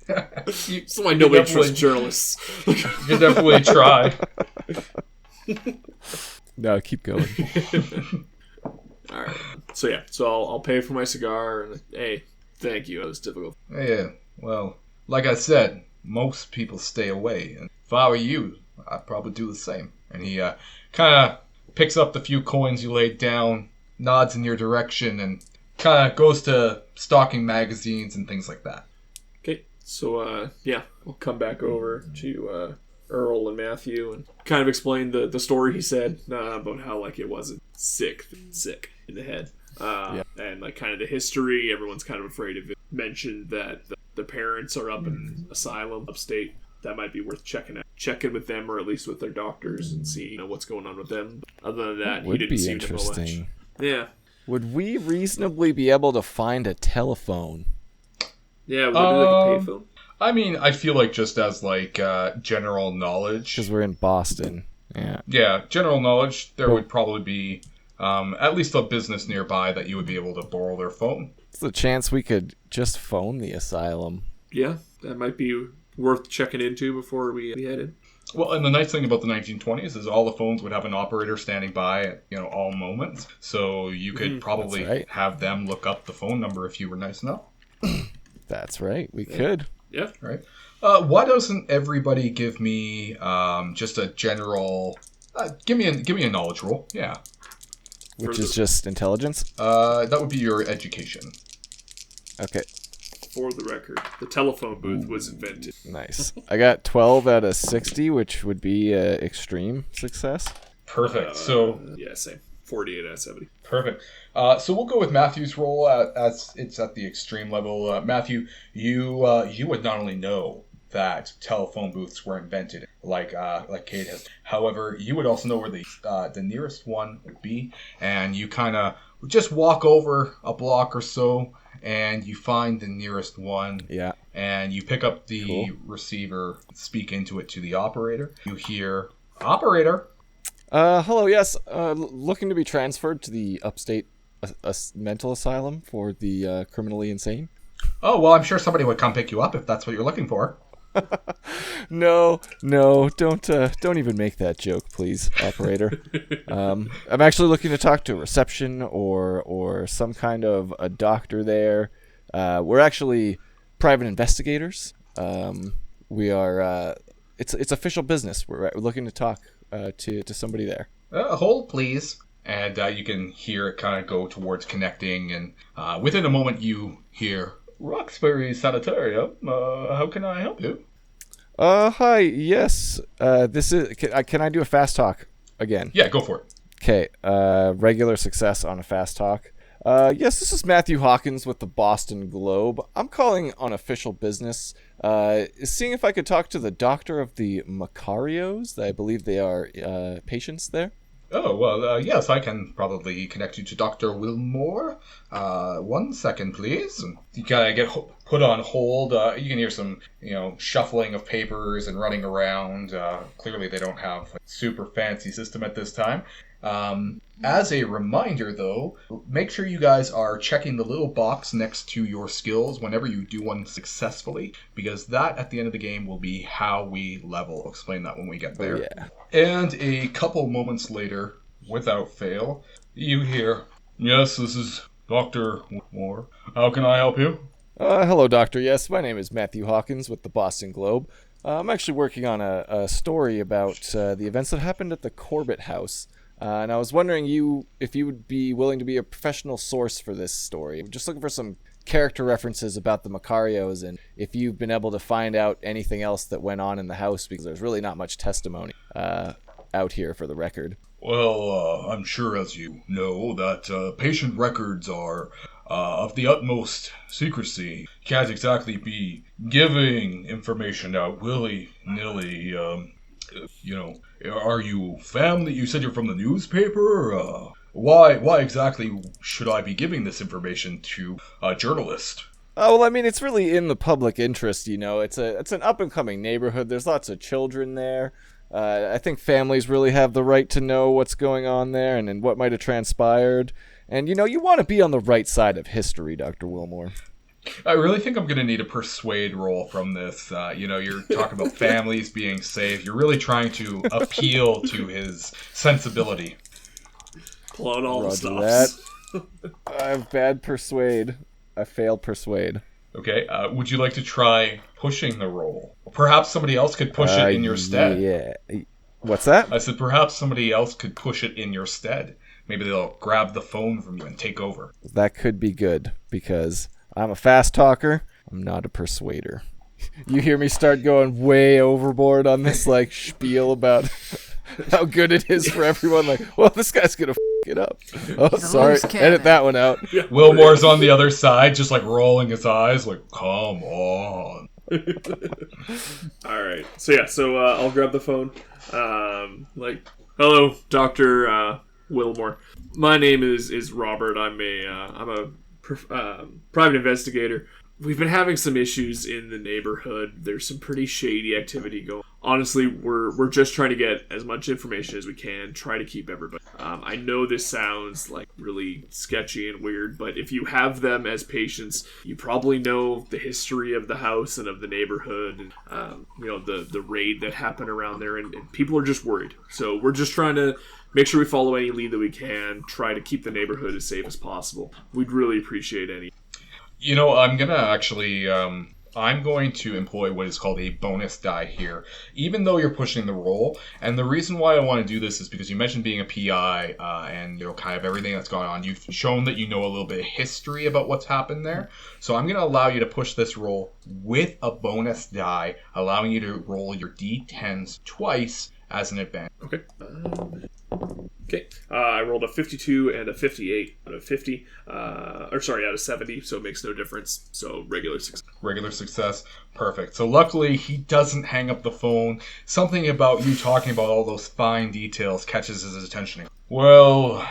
That's why nobody trusts journalists. You can definitely try. No, keep going. All right. So I'll pay for my cigar, and hey, thank you. It was difficult. Yeah. Well, like I said, most people stay away, and if I were you, I'd probably do the same. And he kind of picks up the few coins you laid down, nods in your direction, and kind of goes to stocking magazines and things like that. Okay, so I'll come back over to Earl and Matthew and kind of explain the story he said about how it wasn't sick in the head, and kind of the history. Everyone's kind of afraid of it. Mentioned that the parents are up in asylum upstate. That might be worth checking with them, or at least with their doctors, and see what's going on with them. Other than that, he didn't seem to know much. Yeah. Would we reasonably be able to find a telephone? Yeah, would it be a payphone? I mean, I feel like just as general knowledge, because we're in Boston. Yeah, general knowledge. There would probably be at least a business nearby that you would be able to borrow their phone. There's a chance we could just phone the asylum. Yeah, that might be worth checking into before we head in. Well, and the nice thing about the 1920s is all the phones would have an operator standing by at all moments, so you could probably have them look up the phone number if you were nice enough. That's right, we could. Yeah. Right. Why doesn't everybody give me just a general Give me a knowledge roll. Yeah. Which is just intelligence? That would be your education. Okay. For the record, the telephone booth was invented. Nice. I got 12 out of 60, which would be extreme success. Perfect. Yeah, same. 48 out of 70. Perfect. So we'll go with Matthew's roll as it's at the extreme level. Matthew, you would not only know that telephone booths were invented, like Kate has. However, you would also know where the nearest one would be, and you kind of just walk over a block or so, and you find the nearest one. Yeah. And you pick up the receiver, speak into it to the operator. You hear, "Operator." Hello, yes. Looking to be transferred to the upstate mental asylum for the criminally insane. Oh, well, I'm sure somebody would come pick you up if that's what you're looking for. No, don't even make that joke, please, operator. I'm actually looking to talk to reception or some kind of a doctor there. We're actually private investigators. We are. It's official business. We're looking to talk to somebody there. Hold, please. And you can hear it kind of go towards connecting, and within a moment you hear, "Roxbury Sanitarium, how can I help you?" Hi, yes. This is. Can I do a fast talk again? Yeah, go for it. Okay. Regular success on a fast talk. Yes, this is Matthew Hawkins with the Boston Globe. I'm calling on official business. Seeing if I could talk to the doctor of the Macarios. I believe they are patients there. Oh, well, yes, I can probably connect you to Dr. Wilmore. 1 second, please. You kind of get put on hold. You can hear some, shuffling of papers and running around. Clearly they don't have a super fancy system at this time. As a reminder, though, make sure you guys are checking the little box next to your skills whenever you do one successfully, because that, at the end of the game, will be how we level. I'll explain that when we get there. Oh, yeah. And a couple moments later, without fail, you hear, "Yes, this is Dr. Moore. How can I help you?" Hello, doctor. Yes, my name is Matthew Hawkins with the Boston Globe. I'm actually working on a story about the events that happened at the Corbett House. And I was wondering if you would be willing to be a professional source for this story. I'm just looking for some character references about the Macarios, and if you've been able to find out anything else that went on in the house, because there's really not much testimony out here for the record. Well, I'm sure, as you know, that patient records are of the utmost secrecy. Can't exactly be giving information out willy-nilly. Are you family? You said you're from the newspaper? Why exactly should I be giving this information to a journalist? Oh, well, I mean, it's really in the public interest, It's an up-and-coming neighborhood. There's lots of children there. I think families really have the right to know what's going on there and what might have transpired. And, you want to be on the right side of history, Dr. Wilmore. I really think I'm going to need a persuade roll from this. You're talking about families being safe. You're really trying to appeal to his sensibility. Pull out all the Roger stops. that. I have bad persuade. I failed persuade. Okay, would you like to try pushing the roll? Perhaps somebody else could push it in your stead. Yeah. What's that? I said perhaps somebody else could push it in your stead. Maybe they'll grab the phone from you and take over. That could be good, because I'm a fast talker. I'm not a persuader. You hear me start going way overboard on this spiel about how good it is for everyone. Well, this guy's gonna it up. Oh, sorry. Edit that one out. Wilmore's on the other side, just rolling his eyes, come on. All right. So I'll grab the phone. Hello, Dr. Wilmore. My name is Robert. I'm a private investigator. We've been having some issues in the neighborhood. There's some pretty shady activity going. Honestly, we're just trying to get as much information as we can, try to keep everybody. I know this sounds really sketchy and weird, but if you have them as patients, you probably know the history of the house and of the neighborhood, and the raid that happened around there, and people are just worried. So we're just trying to make sure we follow any lead that we can, try to keep the neighborhood as safe as possible. We'd really appreciate any. I'm going to actually I'm going to employ what is called a bonus die here, even though you're pushing the roll. And the reason why I want to do this is because you mentioned being a PI and kind of everything that's gone on. You've shown that you know a little bit of history about what's happened there. So I'm going to allow you to push this roll with a bonus die, allowing you to roll your d10s twice as an advantage. Okay. Okay. I rolled a 52 and a 58 out of 50. Out of 70, so it makes no difference. So regular success. Regular success. Perfect. So luckily, he doesn't hang up the phone. Something about you talking about all those fine details catches his attention. Well,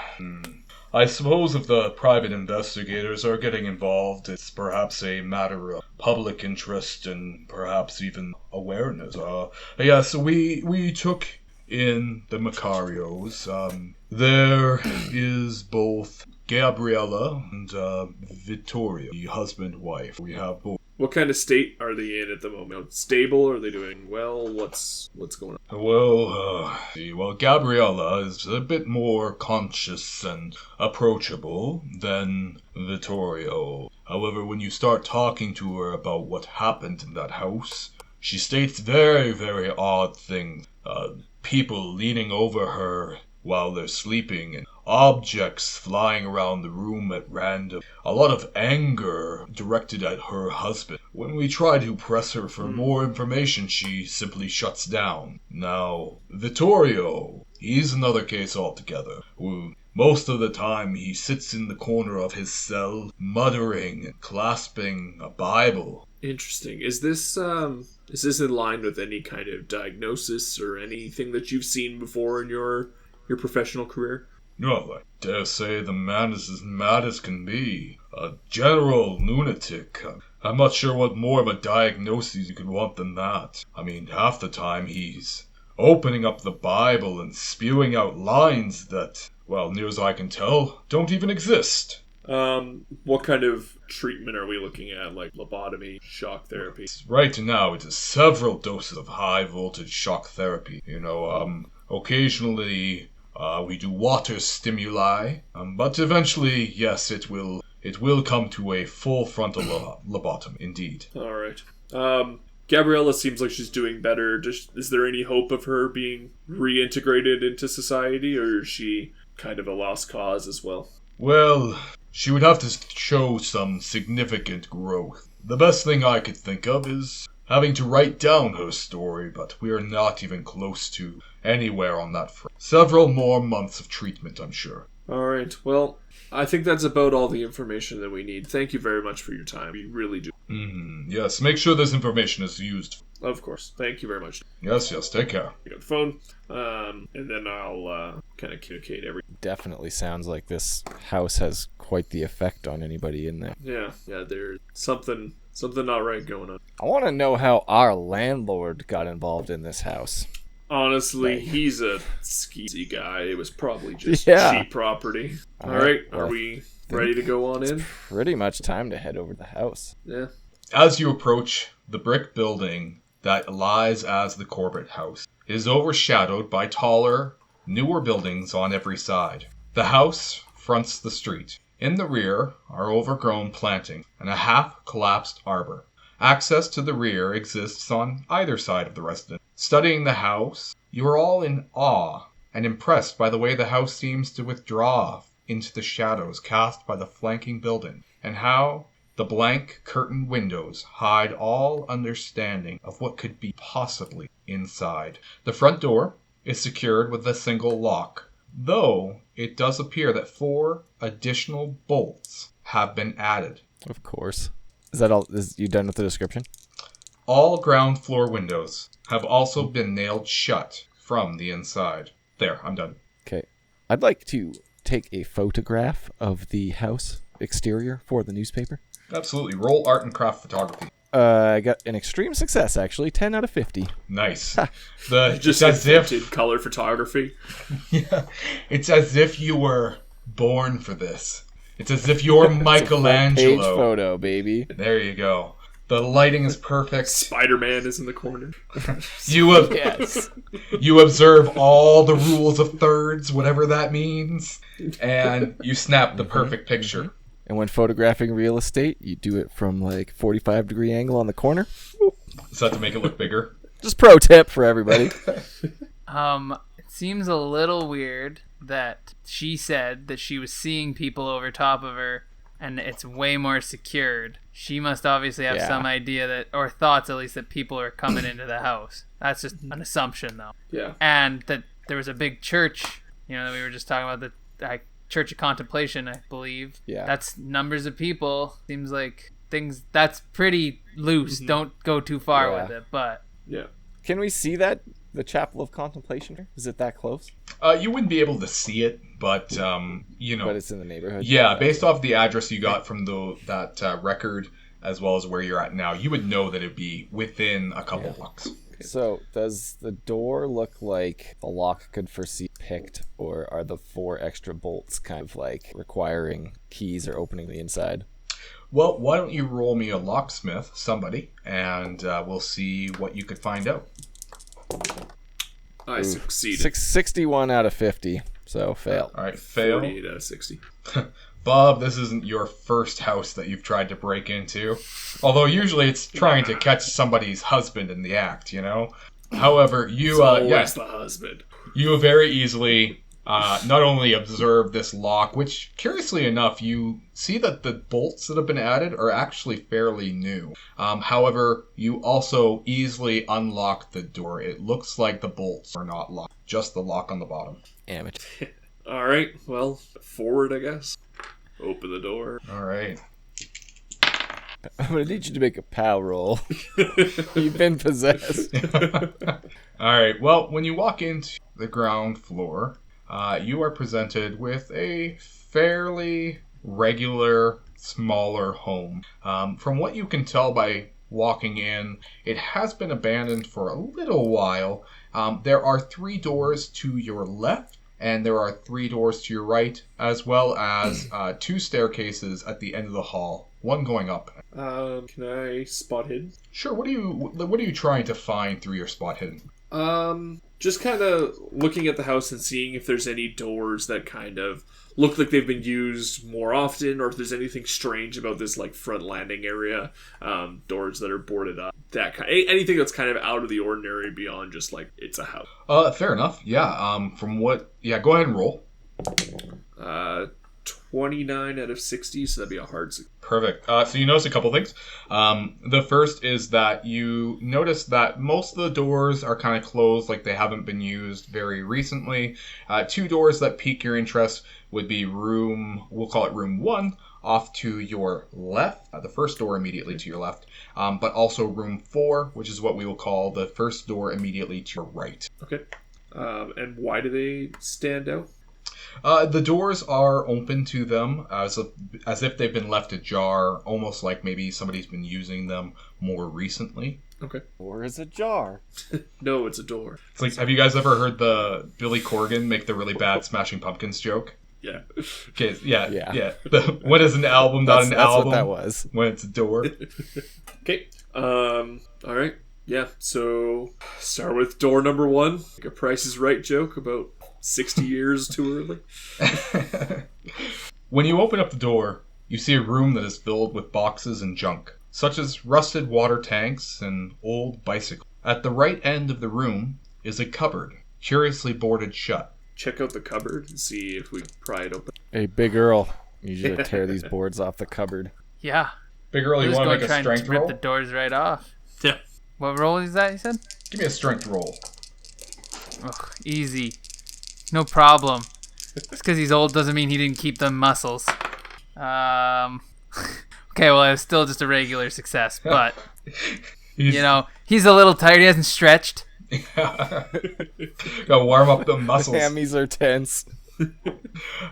I suppose if the private investigators are getting involved, it's perhaps a matter of public interest and perhaps even awareness. So we took in the Macarios. There is both Gabriella and Vittoria, the husband-wife. We have both. What kind of state are they in at the moment? Stable? Are they doing well? What's going on? Well, Gabriella is a bit more conscious and approachable than Vittorio. However, when you start talking to her about what happened in that house, she states very, very odd things. People leaning over her while they're sleeping, and objects flying around the room at random. A lot of anger directed at her husband. When we try to press her for more information, she simply shuts down. Now, Vittorio, he's another case altogether. Most of the time, he sits in the corner of his cell, muttering and clasping a Bible. Interesting. Is this in line with any kind of diagnosis or anything that you've seen before in your professional career? No, I dare say the man is as mad as can be. A general lunatic. I'm not sure what more of a diagnosis you could want than that. I mean, half the time he's opening up the Bible and spewing out lines that, well, near as I can tell, don't even exist. What kind of treatment are we looking at? Like lobotomy, shock therapy? Right now, it is several doses of high voltage shock therapy. Occasionally, we do water stimuli, but eventually, yes, it will come to a full frontal lobotomy, indeed. All right. Gabriella seems like she's doing better. Is there any hope of her being reintegrated into society, or is she kind of a lost cause as well? Well, she would have to show some significant growth. The best thing I could think of is having to write down her story, but we are not even close to anywhere on that front. Several more months of treatment, I'm sure. All right. Well, I think that's about all the information that we need. Thank you very much for your time. We really do. Yes, make sure this information is used. Of course. Thank you very much. Yes, take care. I got the phone, and then I'll kind of communicate everything. Definitely sounds like this house has quite the effect on anybody in there. Yeah, there's something not right going on. I want to know how our landlord got involved in this house. Honestly, he's a skeezy guy. It was probably just cheap property. All right, are we ready to go on in? Pretty much time to head over to the house. Yeah. As you approach, the brick building that lies as the Corbett house is overshadowed by taller, newer buildings on every side. The house fronts the street. In the rear are overgrown plantings and a half-collapsed arbor. Access to the rear exists on either side of the residence. Studying the house, you are all in awe and impressed by the way the house seems to withdraw into the shadows cast by the flanking building, and how the blank curtained windows hide all understanding of what could be possibly inside. The front door is secured with a single lock, though it does appear that 4 additional bolts have been added. Of course. Is that all? Is you done with the description? All ground floor windows have also been nailed shut from the inside. There, I'm done. Okay. I'd like to take a photograph of the house exterior for the newspaper. Absolutely. Roll art and craft photography. I got an extreme success, actually. 10 out of 50. Nice. Just as if color photography. Yeah, it's as if you were born for this. It's as if you're Michelangelo. Page photo, baby. There you go. The lighting is perfect. Spider-Man is in the corner. You observe all the rules of thirds, whatever that means, and you snap the perfect picture. And when photographing real estate, you do it from like 45-degree angle on the corner. Is that to make it look bigger? Just pro tip for everybody. It seems a little weird that she said that she was seeing people over top of her and it's way more secured. She must obviously have some idea that, or thoughts at least, that people are coming into the house. That's just an assumption though. Yeah. And that there was a big church, that we were just talking about, the Church of Contemplation, I believe. Yeah. That's numbers of people. Seems like things, that's pretty loose. Mm-hmm. Don't go too far Yeah. with it, but... Yeah. Can we see that? The Chapel of Contemplation? Is it that close? You wouldn't be able to see it, but But it's in the neighborhood. Yeah, based off the address you got from that record, as well as where you're at now, you would know that it'd be within a couple blocks. So, does the door look like the lock could foresee picked, or are the 4 extra bolts kind of like requiring keys or opening the inside? Well, why don't you roll me a locksmith, somebody, and we'll see what you could find out. I succeeded. 61 out of 50, so fail. All right, fail. 48 out of 60. Bob, this isn't your first house that you've tried to break into. Although usually it's trying to catch somebody's husband in the act, However, you Always the husband. you very easily not only observe this lock, which curiously enough, you see that the bolts that have been added are actually fairly new. However, you also easily unlock the door. It looks like the bolts are not locked, just the lock on the bottom. Amateur. All right. Well, forward, I guess. Open the door. All right. I'm going to need you to make a POW roll. You've been possessed. All right. Well, when you walk into the ground floor, you are presented with a fairly regular, smaller home. From what you can tell by walking in, it has been abandoned for a little while. There are 3 doors to your left, and there are 3 doors to your right, as well as 2 staircases at the end of the hall, one going up. Can I spot hidden? Sure. What are you trying to find through your spot hidden? Just kind of looking at the house and seeing if there's any doors that kind of look like they've been used more often, or if there's anything strange about this like front landing area, doors that are boarded up, that kind, anything that's kind of out of the ordinary beyond just like it's a house. Fair enough. Yeah. Go ahead and roll. 29 out of 60, so that'd be a hard. Perfect. So you notice a couple things. The first is that you notice that most of the doors are kind of closed, like they haven't been used very recently. 2 doors that pique your interest would be we'll call it room 1, off to your left, the first door immediately to your left, but also room 4, which is what we will call the first door immediately to your right. Okay. And why do they stand out? The doors are open to them as if they've been left ajar, almost like maybe somebody's been using them more recently. Okay. Or is a jar? No, it's a door. It's like, have you guys ever heard the Billy Corgan make the really bad Smashing Pumpkins joke? Yeah. Okay, yeah. When is an album not an album? That's what that was. When it's a door. Okay. All right. Yeah. So start with door number 1. Like a Price is Right joke about 60 years too early. When you open up the door, you see a room that is filled with boxes and junk, such as rusted water tanks and old bicycles. At the right end of the room is a cupboard, curiously boarded shut. Check out the cupboard and see if we pry it open. Hey, Big Earl, you need to tear these boards off the cupboard. Yeah. Big Earl, you Just want go to make try a and strength rip roll? the doors right off. Yeah. What roll is that, you said? Give me a strength roll. Ugh, easy. No problem. Just because he's old doesn't mean he didn't keep the muscles. Okay, well, it was still just a regular success, but, he's a little tired. He hasn't stretched. Gotta warm up the muscles. Hammies are tense.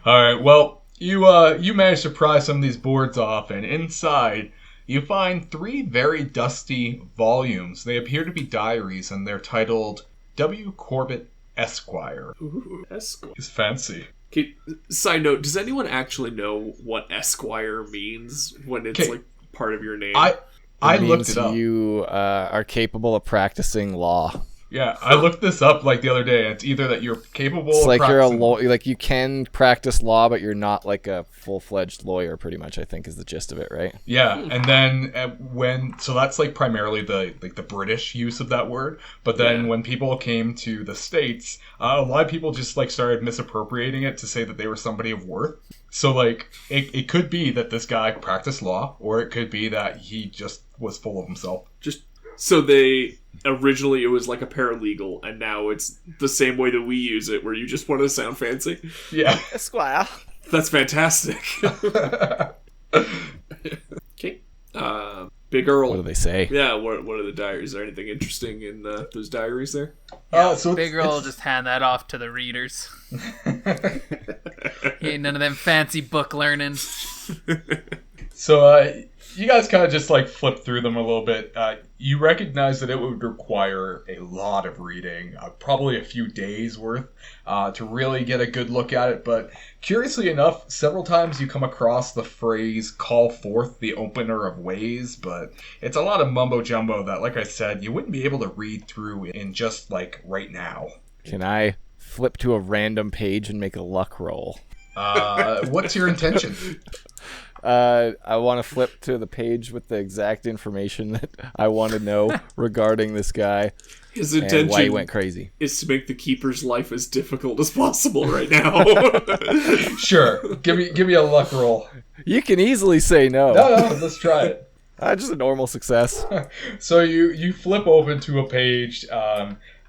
Alright, well, you managed to pry some of these boards off, and inside you find 3 very dusty volumes. They appear to be diaries, and they're titled W. Corbett Esquire. Ooh, Esquire. It's fancy. Okay, side note, does anyone actually know what Esquire means when it's like part of your name? I looked means it up. You are capable of practicing law. Yeah, I looked this up like the other day, and it's either that you're capable It's of like you're a practicing... lawyer. Like you can practice law, but you're not like a full-fledged lawyer. Pretty much, I think, is the gist of it, right? Yeah, and then so that's like primarily the British use of that word. But then when people came to the States, a lot of people just like started misappropriating it to say that they were somebody of worth. So like it could be that this guy practiced law, or it could be that he just was full of himself. Just so they originally it was like a paralegal, and now it's the same way that we use it, where you just want to sound fancy. Yeah, Esquire. That's fantastic. Okay. Big Earl. What do they say? Yeah, what are the diaries? Is there anything interesting in those diaries there? so Big Earl will just hand that off to the readers. He ain't none of them fancy book learning. So you guys kind of just like flip through them a little bit. You recognize that it would require a lot of reading, probably a few days worth, to really get a good look at it. But curiously enough, several times you come across the phrase "call forth the opener of ways," but it's a lot of mumbo jumbo that, like I said, you wouldn't be able to read through in just like right now. Can I flip to a random page and make a luck roll? What's your intention? I want to flip to the page with the exact information that I want to know regarding this guy. His and intention why he went crazy. is to make the keeper's life as difficult as possible right now. Sure, give me a luck roll. You can easily say no. No, let's try it. Just a normal success. So you flip open to a page,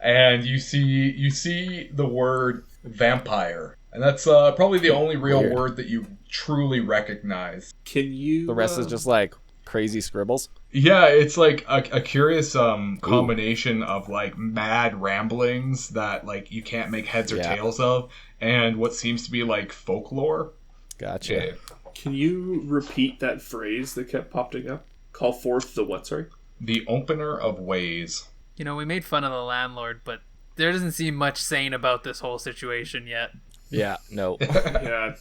and you see the word vampire, and that's probably the only real Weird. word that you truly recognize. Can you? The rest is just like crazy scribbles. Yeah, it's like a curious combination of like mad ramblings that like you can't make heads or tails of, and what seems to be like folklore. Gotcha. Yeah. Can you repeat that phrase that kept popping up? Call forth the what? Sorry. The opener of ways. You know, we made fun of the landlord, but there doesn't seem much sane about this whole situation yet. Yeah, no. Yeah.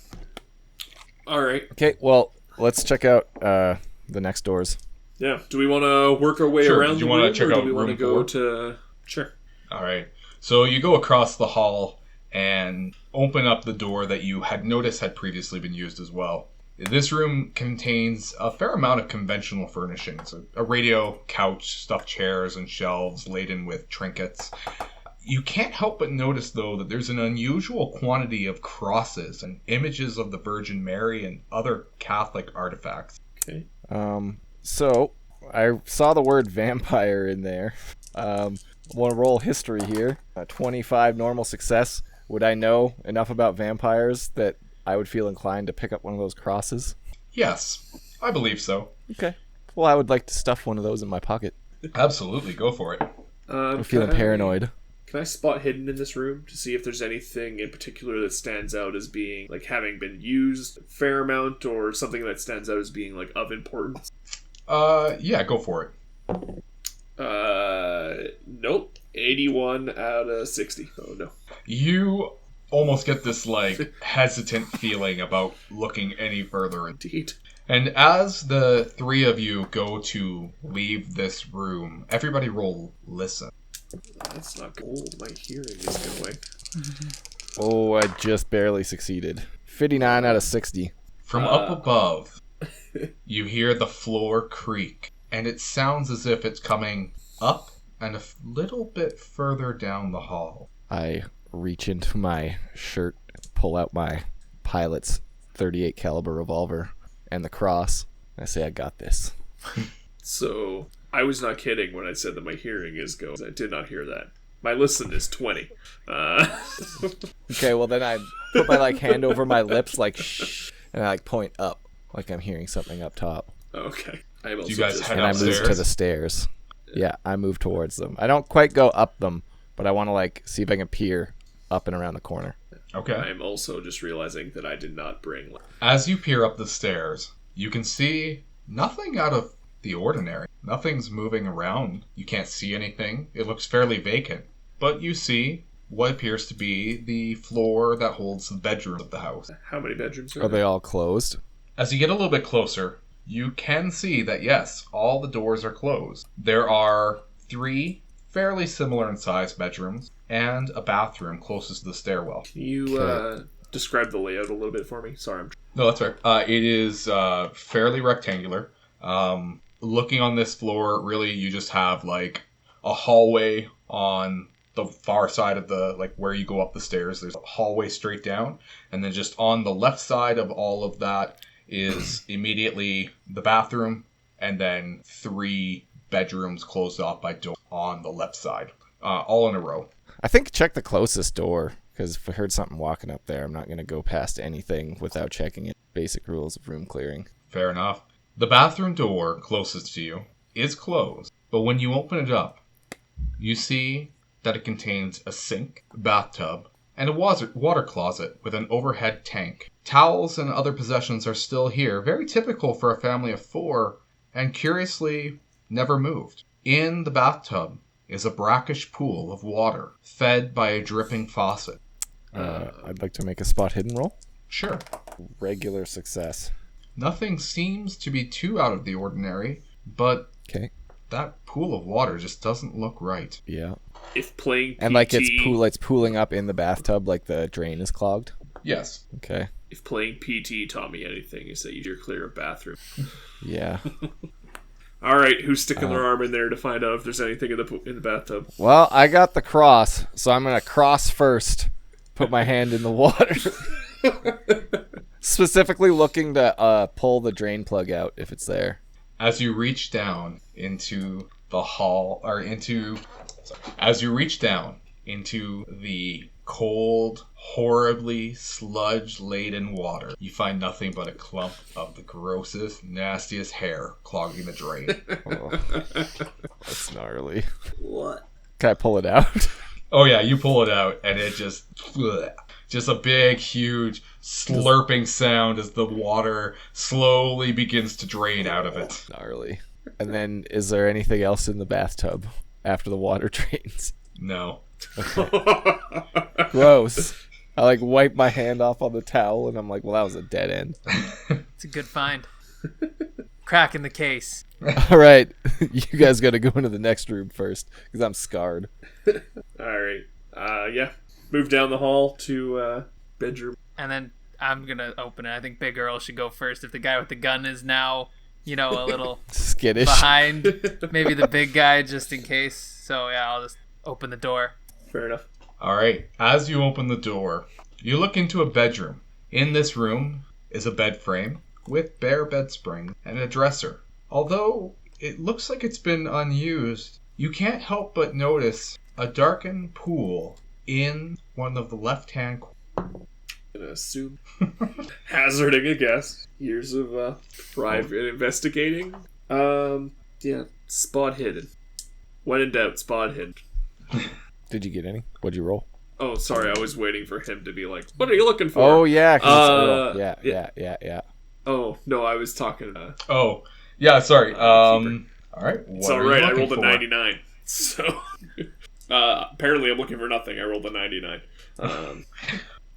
All right. Okay, well, let's check out the next doors. Yeah. Do we want to work our way Sure, around do you the wanna room, check or do out we want to room go 4? to? Sure. All right. So you go across the hall and open up the door that you had noticed had previously been used as well. This room contains a fair amount of conventional furnishings. A radio, couch, stuffed chairs, and shelves laden with trinkets. You can't help but notice, though, that there's an unusual quantity of crosses and images of the Virgin Mary and other Catholic artifacts. Okay. So, I saw the word vampire in there. I want to roll history here. 25 normal success. Would I know enough about vampires that I would feel inclined to pick up one of those crosses? Yes, I believe so. Okay. Well, I would like to stuff one of those in my pocket. Absolutely, go for it. I'm feeling paranoid. Can I spot hidden in this room to see if there's anything in particular that stands out as being like having been used a fair amount, or something that stands out as being like of importance? Yeah, go for it. Nope. 81 out of 60. Oh no. You almost get this like hesitant feeling about looking any further. Indeed. And as the three of you go to leave this room, everybody roll listen. That's not good. Oh, my hearing is going. Oh, I just barely succeeded. 59 out of 60. From up above, you hear the floor creak, and it sounds as if it's coming up and a little bit further down the hall. I reach into my shirt, pull out my pilot's .38 caliber revolver and the cross. I say, I got this. So, I was not kidding when I said that my hearing is going. I did not hear that. My listen is 20. Okay, well then I put my hand over my lips shh, and I point up like I'm hearing something up top. Okay. I have also You guys just- head And I move upstairs? to the stairs. Yeah, I move towards them. I don't quite go up them, but I want to see if I can peer up and around the corner. Okay. I'm also just realizing that I did not bring. As you peer up the stairs, you can see nothing out of the ordinary. Nothing's moving around. You can't see anything. It looks fairly vacant. But you see what appears to be the floor that holds the bedroom of the house. How many bedrooms are Are there? they all closed? As you get a little bit closer, you can see that yes, all the doors are closed. There are 3 fairly similar in size bedrooms, and a bathroom closest to the stairwell. Can you describe the layout a little bit for me? Sorry, No, that's right. It is fairly rectangular. Looking on this floor, really, you just have like a hallway on the far side of the, like where you go up the stairs. There's a hallway straight down, and then just on the left side of all of that is immediately the bathroom, and then 3 bedrooms closed off by door on the left side, all in a row. I think check the closest door, because if I heard something walking up there, I'm not going to go past anything without checking it. Basic rules of room clearing. Fair enough. The bathroom door closest to you is closed, but when you open it up, you see that it contains a sink, bathtub, and a water closet with an overhead tank. Towels and other possessions are still here, very typical for a family of 4, and curiously, never moved. In the bathtub is a brackish pool of water, fed by a dripping faucet. I'd like to make a spot hidden roll. Sure. Regular success. Nothing seems to be too out of the ordinary, but Okay. that pool of water just doesn't look right. Yeah. if playing PT, And like it's pooling up in the bathtub, like the drain is clogged. Yes. Okay. if playing PT taught me anything, is that you're clear of bathroom. Yeah. All right, who's sticking their arm in there to find out if there's anything in the bathtub? Well, I got the cross, so I'm gonna cross first. Put my hand in the water. Specifically looking to pull the drain plug out if it's there. As you reach down into the hall, or as you reach down into the cold, horribly sludge-laden water, you find nothing but a clump of the grossest, nastiest hair clogging the drain. Oh, that's gnarly. What? Can I pull it out? Oh yeah, you pull it out, and it just a big, huge slurping sound as the water slowly begins to drain out of it. Gnarly. And then, is there anything else in the bathtub after the water drains? No. Gross. I like wipe my hand off on the towel, and I'm like, well, that was a dead end. It's a good find. Crack in the case. All right, you guys got to go into the next room first because I'm scarred. All right. Yeah. Move down the hall to bedroom. And then I'm going to open it. I think Big Earl should go first. If the guy with the gun is now, a little Skittish. behind maybe the big guy just in case. So, yeah, I'll just open the door. Fair enough. All right. As you open the door, you look into a bedroom. In this room is a bed frame with bare bed springs and a dresser. Although it looks like it's been unused, you can't help but notice a darkened pool in one of the left-hand corners. Gonna assume. Hazarding a guess. Years of private investigating. Yeah. Spot hidden. When in doubt, spot hidden. Did you get any? What'd you roll? Oh, sorry. I was waiting for him to be like, "What are you looking for?" Oh yeah, 'cause it's yeah. Oh no, I was talking. Oh, yeah, sorry. All right. It's all right. I rolled a 99. So apparently, I'm looking for nothing. I rolled a 99.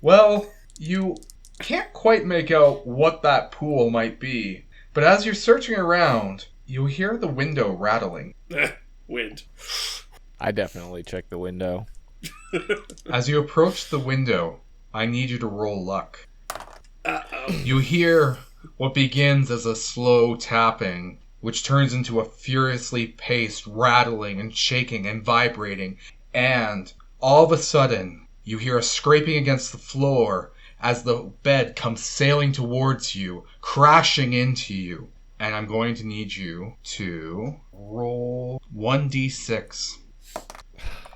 Well, you can't quite make out what that pool might be, but as you're searching around, you hear the window rattling. Wind. I definitely checked the window. As you approach the window, I need you to roll luck. Uh-oh. You hear what begins as a slow tapping, which turns into a furiously paced rattling and shaking and vibrating, and all of a sudden, you hear a scraping against the floor as the bed comes sailing towards you, crashing into you. And I'm going to need you to roll 1d6.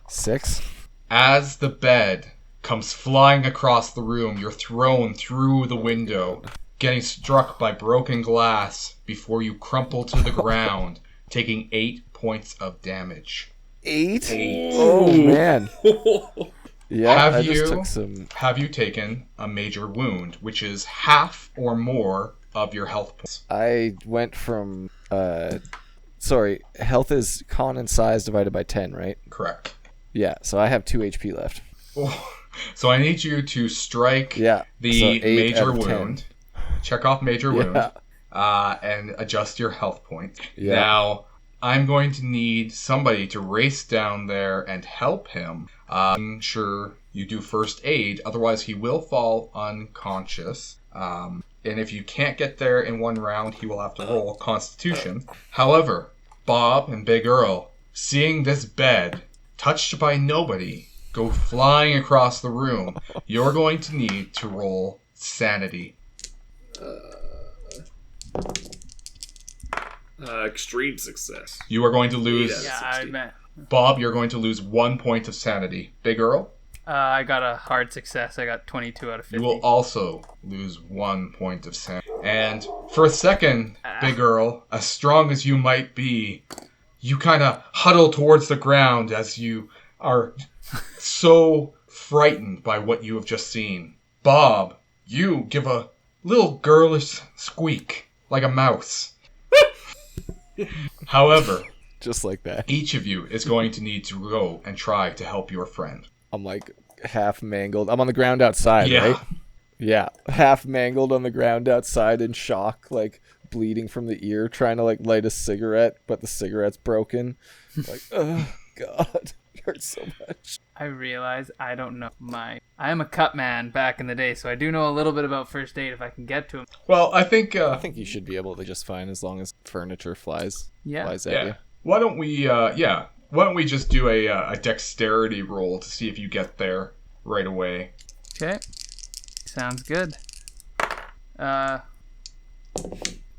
6? As the bed comes flying across the room, you're thrown through the window, getting struck by broken glass before you crumple to the ground, taking 8 points of damage. 8? Oh man. Yeah, I just took some. Have you taken a major wound, which is half or more of your health points? I went from health is con and size divided by 10, right? Correct. Yeah, so I have 2 HP left. So I need you to strike the major wound. Check off major wound. And adjust your health points. Yeah. Now, I'm going to need somebody to race down there and help him. Sure, you do first aid, otherwise he will fall unconscious. And if you can't get there in one round, he will have to roll Constitution. However, Bob and Big Earl, seeing this bed, touched by nobody, go flying across the room, you're going to need to roll Sanity. Extreme success. You are going to lose... Yeah, I bet. Bob, you're going to lose 1 point of Sanity. Big Earl? I got a hard success. I got 22 out of 50. You will also lose 1 point of sanity. And for a second, Big Earl, as strong as you might be, you kind of huddle towards the ground as you are so frightened by what you have just seen. Bob, you give a little girlish squeak, like a mouse. However, Just like that. each of you is going to need to go and try to help your friend. I'm like half mangled. I'm on the ground outside, Yeah. right? Yeah. Half mangled on the ground outside in shock, like bleeding from the ear, trying to like light a cigarette, but the cigarette's broken. Like, oh God, it hurts so much. I realize I don't know I am a cut man back in the day, so I do know a little bit about first aid if I can get to him. Well, I think I think you should be able to just fine as long as furniture flies at you. Why don't we just do a dexterity roll to see if you get there right away? Okay. Sounds good.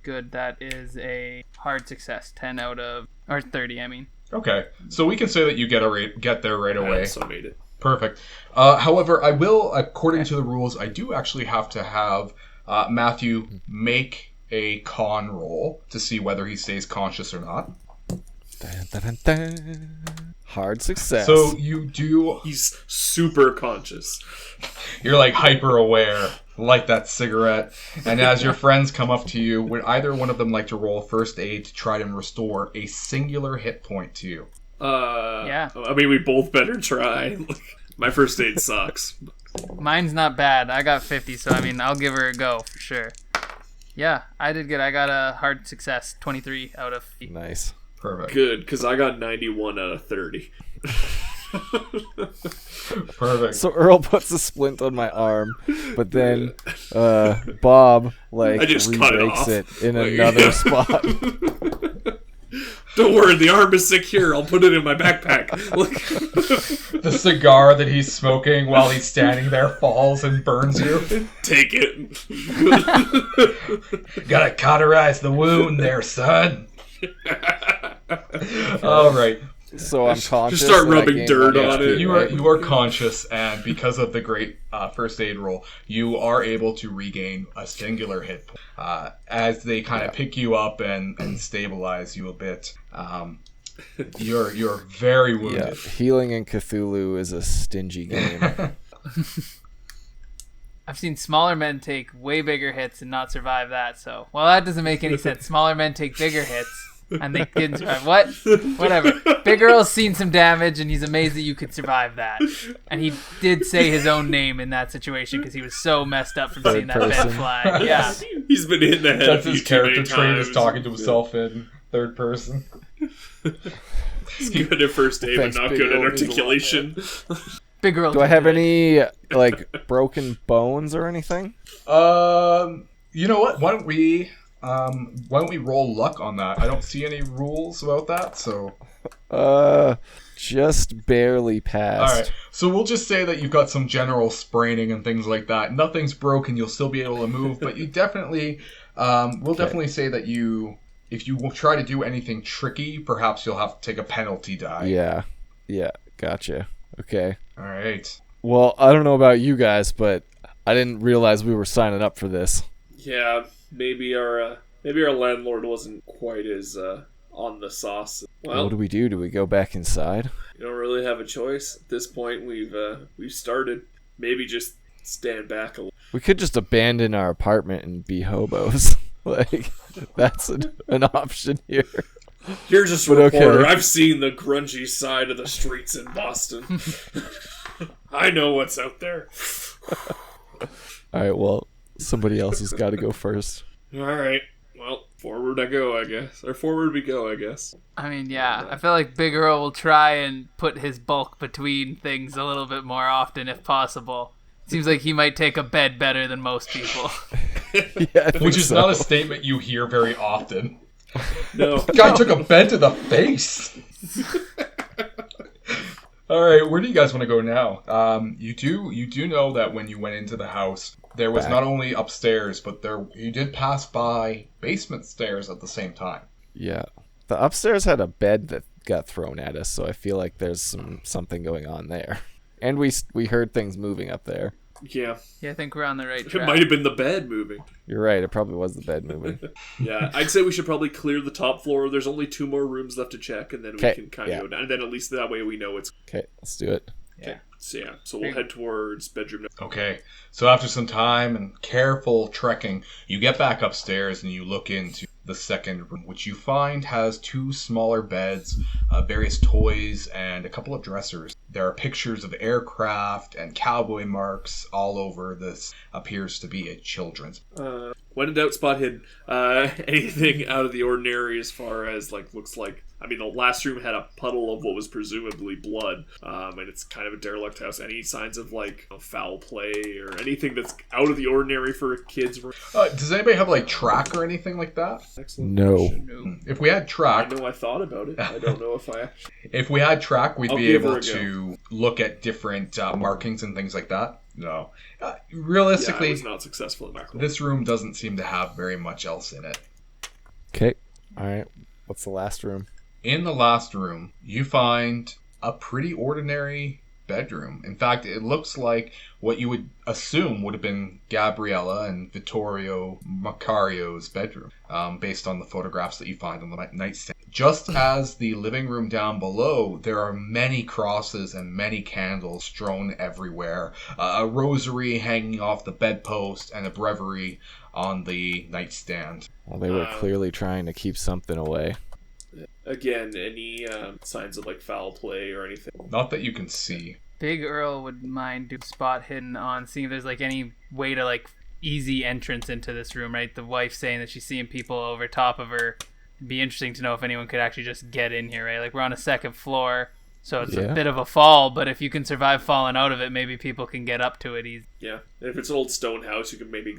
Good. That is a hard success. 10 out of... Or 30, I mean. Okay, so we can say that you get there right away. So I made it. Perfect. However, I will, according to the rules, I do actually have to have Matthew make a con roll to see whether he stays conscious or not. Dun, dun, dun, dun. Hard success. So you do... He's super conscious. You're like hyper aware, light that cigarette, and as your friends come up to you, would either one of them like to roll first aid to try and restore a singular hit point to you? Yeah. I mean, we both better try. My first aid sucks. Mine's not bad. I got 50, so I mean, I'll give her a go for sure. Yeah, I did good. I got a hard success. 23 out of 50. Nice. Perfect. Good, because I got 91 out of 30. Perfect. So Earl puts a splint on my arm, but then Bob I just cut it re-breaks off. it in another spot. Don't worry, the arm is secure. I'll put it in my backpack. The cigar that he's smoking while he's standing there falls and burns you. Take it. Gotta cauterize the wound there, son. All right. So I'm conscious. Just start and I rubbing gain dirt 1 on HP, it. You right? are conscious, and because of the great first aid roll, you are able to regain a singular hit point. As they kind of pick you up and stabilize you a bit. You're very Yeah, wounded. healing in Cthulhu is a stingy game. I've seen smaller men take way bigger hits and not survive that, so... Well, that doesn't make any sense. Smaller men take bigger hits, and they didn't survive. What? Whatever. Big Earl's seen some damage, and he's amazed that you could survive that. And he did say his own name in that situation, because he was so messed up from seeing that bed person. fly. Yeah. He's been hit in the head. That's a his few too many character trait, is times. talking to himself in third person. He's good at first aid, but Thanks, not Big good at Earl. articulation. Big Earl. Do I did have good. any like broken bones or anything? You know what? Why don't we roll luck on that? I don't see any rules about that, so. Just barely passed. All right. So we'll just say that you've got some general spraining and things like that. Nothing's broken. You'll still be able to move, but you definitely, we'll definitely say that if you will try to do anything tricky, perhaps you'll have to take a penalty die. Yeah, gotcha. Okay. All right. Well, I don't know about you guys, but I didn't realize we were signing up for this. Yeah, maybe our landlord wasn't quite as on the sauce. Well, What do we do? Do we go back inside? you don't really have a choice at this point. We've started. Maybe just stand back a little. We could just abandon our apartment and be hobos. Like, that's an option here. You're just a But okay. reporter. I've seen the grungy side of the streets in Boston. I know what's out there. All right, well, somebody else has got to go first. All right. Well, Forward I go, I guess. Or forward we go, I guess. I mean, yeah, I feel like Big Earl will try and put his bulk between things a little bit more often if possible. Seems like he might take a bed better than most people. Yeah, Which is not a statement you hear very often. No. Guy took a bed to the face. All right, where do you guys want to go now? You do know that when you went into the house, there was not only upstairs, but you did pass by basement stairs at the same time. Yeah. The upstairs had a bed that got thrown at us, so I feel like there's something going on there. And we heard things moving up there. Yeah. Yeah, I think we're on the right It track. might have been the bed moving. You're right, it probably was the bed moving. Yeah, I'd say we should probably clear the top floor. There's only 2 more rooms left to check, and then we can kind of go down. And then at least that way we know it's... Okay, let's do it. Yeah. So we'll head towards bedroom. Okay, so after some time and careful trekking, you get back upstairs and you look into the second room, which you find has 2 smaller beds, various toys, and a couple of dressers. There are pictures of aircraft and cowboy marks all over. This appears to be a children's. When in doubt, spot hidden. Anything out of the ordinary as far as, looks like... I mean, the last room had a puddle of what was presumably blood, and it's kind of a derelict house. Any signs of, foul play or anything that's out of the ordinary for a kid's room? Does anybody have, track or anything like that? Excellent No. question. If we had track... I know I thought about it. I don't know if I actually... If we had track, we'd I'll be give her able a go. to look at different markings and things like that. No. Yeah, I Realistically, was not successful in that. this room doesn't seem to have very much else in it. Okay. Alright. What's the last room? In the last room, you find a pretty ordinary bedroom. In fact, it looks like what you would assume would have been Gabriella and Vittorio Macario's bedroom, based on the photographs that you find on the nightstand. Just as the living room down below, there are many crosses and many candles strewn everywhere, a rosary hanging off the bedpost, and a breviary on the nightstand. Well, they were clearly trying to keep something away. Again, any signs of foul play or anything? Not that you can see. Big Earl would mind doing spot hidden on seeing if there's any way to easy entrance into this room, right? The wife saying that she's seeing people over top of her. It'd be interesting to know if anyone could actually just get in here, right? We're on a 2nd floor, so it's a bit of a fall, but if you can survive falling out of it, maybe people can get up to it easy. Yeah, and if it's an old stone house, you can maybe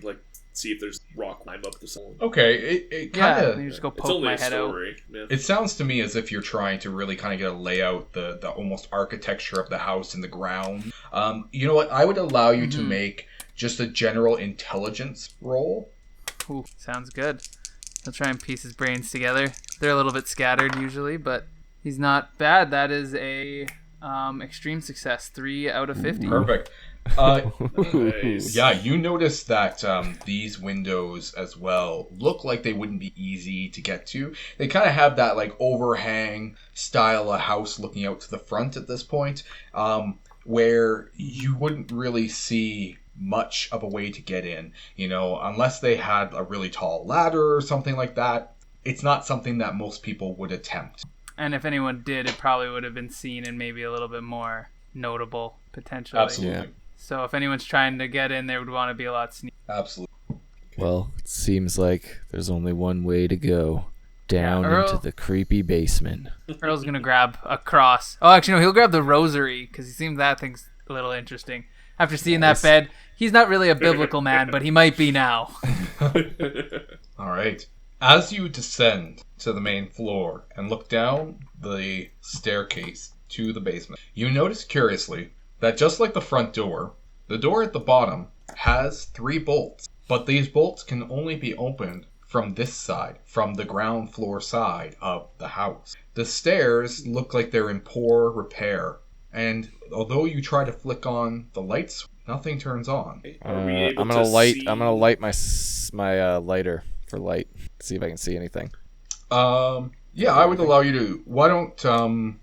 see if there's rock climb up the ceiling. Okay, it kind of... you just go It's poke only my a head out. story. Yeah. It sounds to me as if you're trying to really kind of get a layout, the almost architecture of the house and the ground. You know what? I would allow you to make just a general intelligence roll. Ooh, sounds good. He'll try and piece his brains together. They're a little bit scattered usually, but he's not bad. That is a extreme success, 3 out of 50. Perfect. Nice. Yeah, you notice that these windows as well look like they wouldn't be easy to get to. They kind of have that overhang style of house looking out to the front at this point, where you wouldn't really see much of a way to get in, unless they had a really tall ladder or something like that. It's not something that most people would attempt. And if anyone did, it probably would have been seen and maybe a little bit more notable, potentially. Absolutely. Yeah. So if anyone's trying to get in, they would want to be a lot sneaky. Absolutely. Well, it seems like there's only one way to go. Down Earl- into the creepy basement. Earl's going to grab a cross. Oh, actually, no, he'll grab the rosary because he seems that thing's a little interesting. After seeing that bed, he's not really a biblical man, but he might be now. All right. As you descend to the main floor and look down the staircase to the basement, you notice curiously that just like the front door, the door at the bottom has 3 bolts, but these bolts can only be opened from this side, from the ground floor side of the house. The stairs look like they're in poor repair, and although you try to flick on the lights, nothing turns on. Are we able I'm gonna to light. see- I'm gonna light my lighter for light. See if I can see anything. Yeah, I would allow you to. Why don't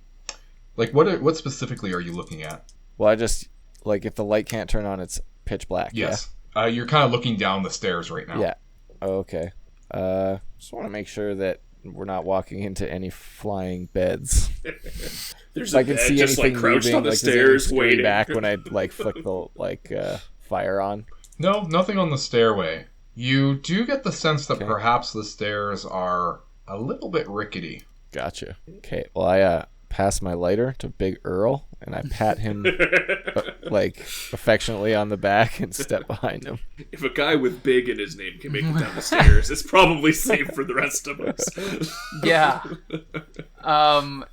what specifically are you looking at? Well, I just if the light can't turn on, it's pitch black. Yes. You're kind of looking down the stairs right now. Yeah. Oh, okay. Just want to make sure that we're not walking into any flying beds. There's If a I can bed see just anything crouched moving, on the is there any stairs scurry waiting. back when I flick the fire on. No, nothing on the stairway. You do get the sense that Okay. perhaps the stairs are a little bit rickety. Gotcha. Okay, well, I pass my lighter to Big Earl, and I pat him, like, affectionately on the back and step behind him. If a guy with big in his name can make it down the stairs, it's probably safe for the rest of us. Yeah.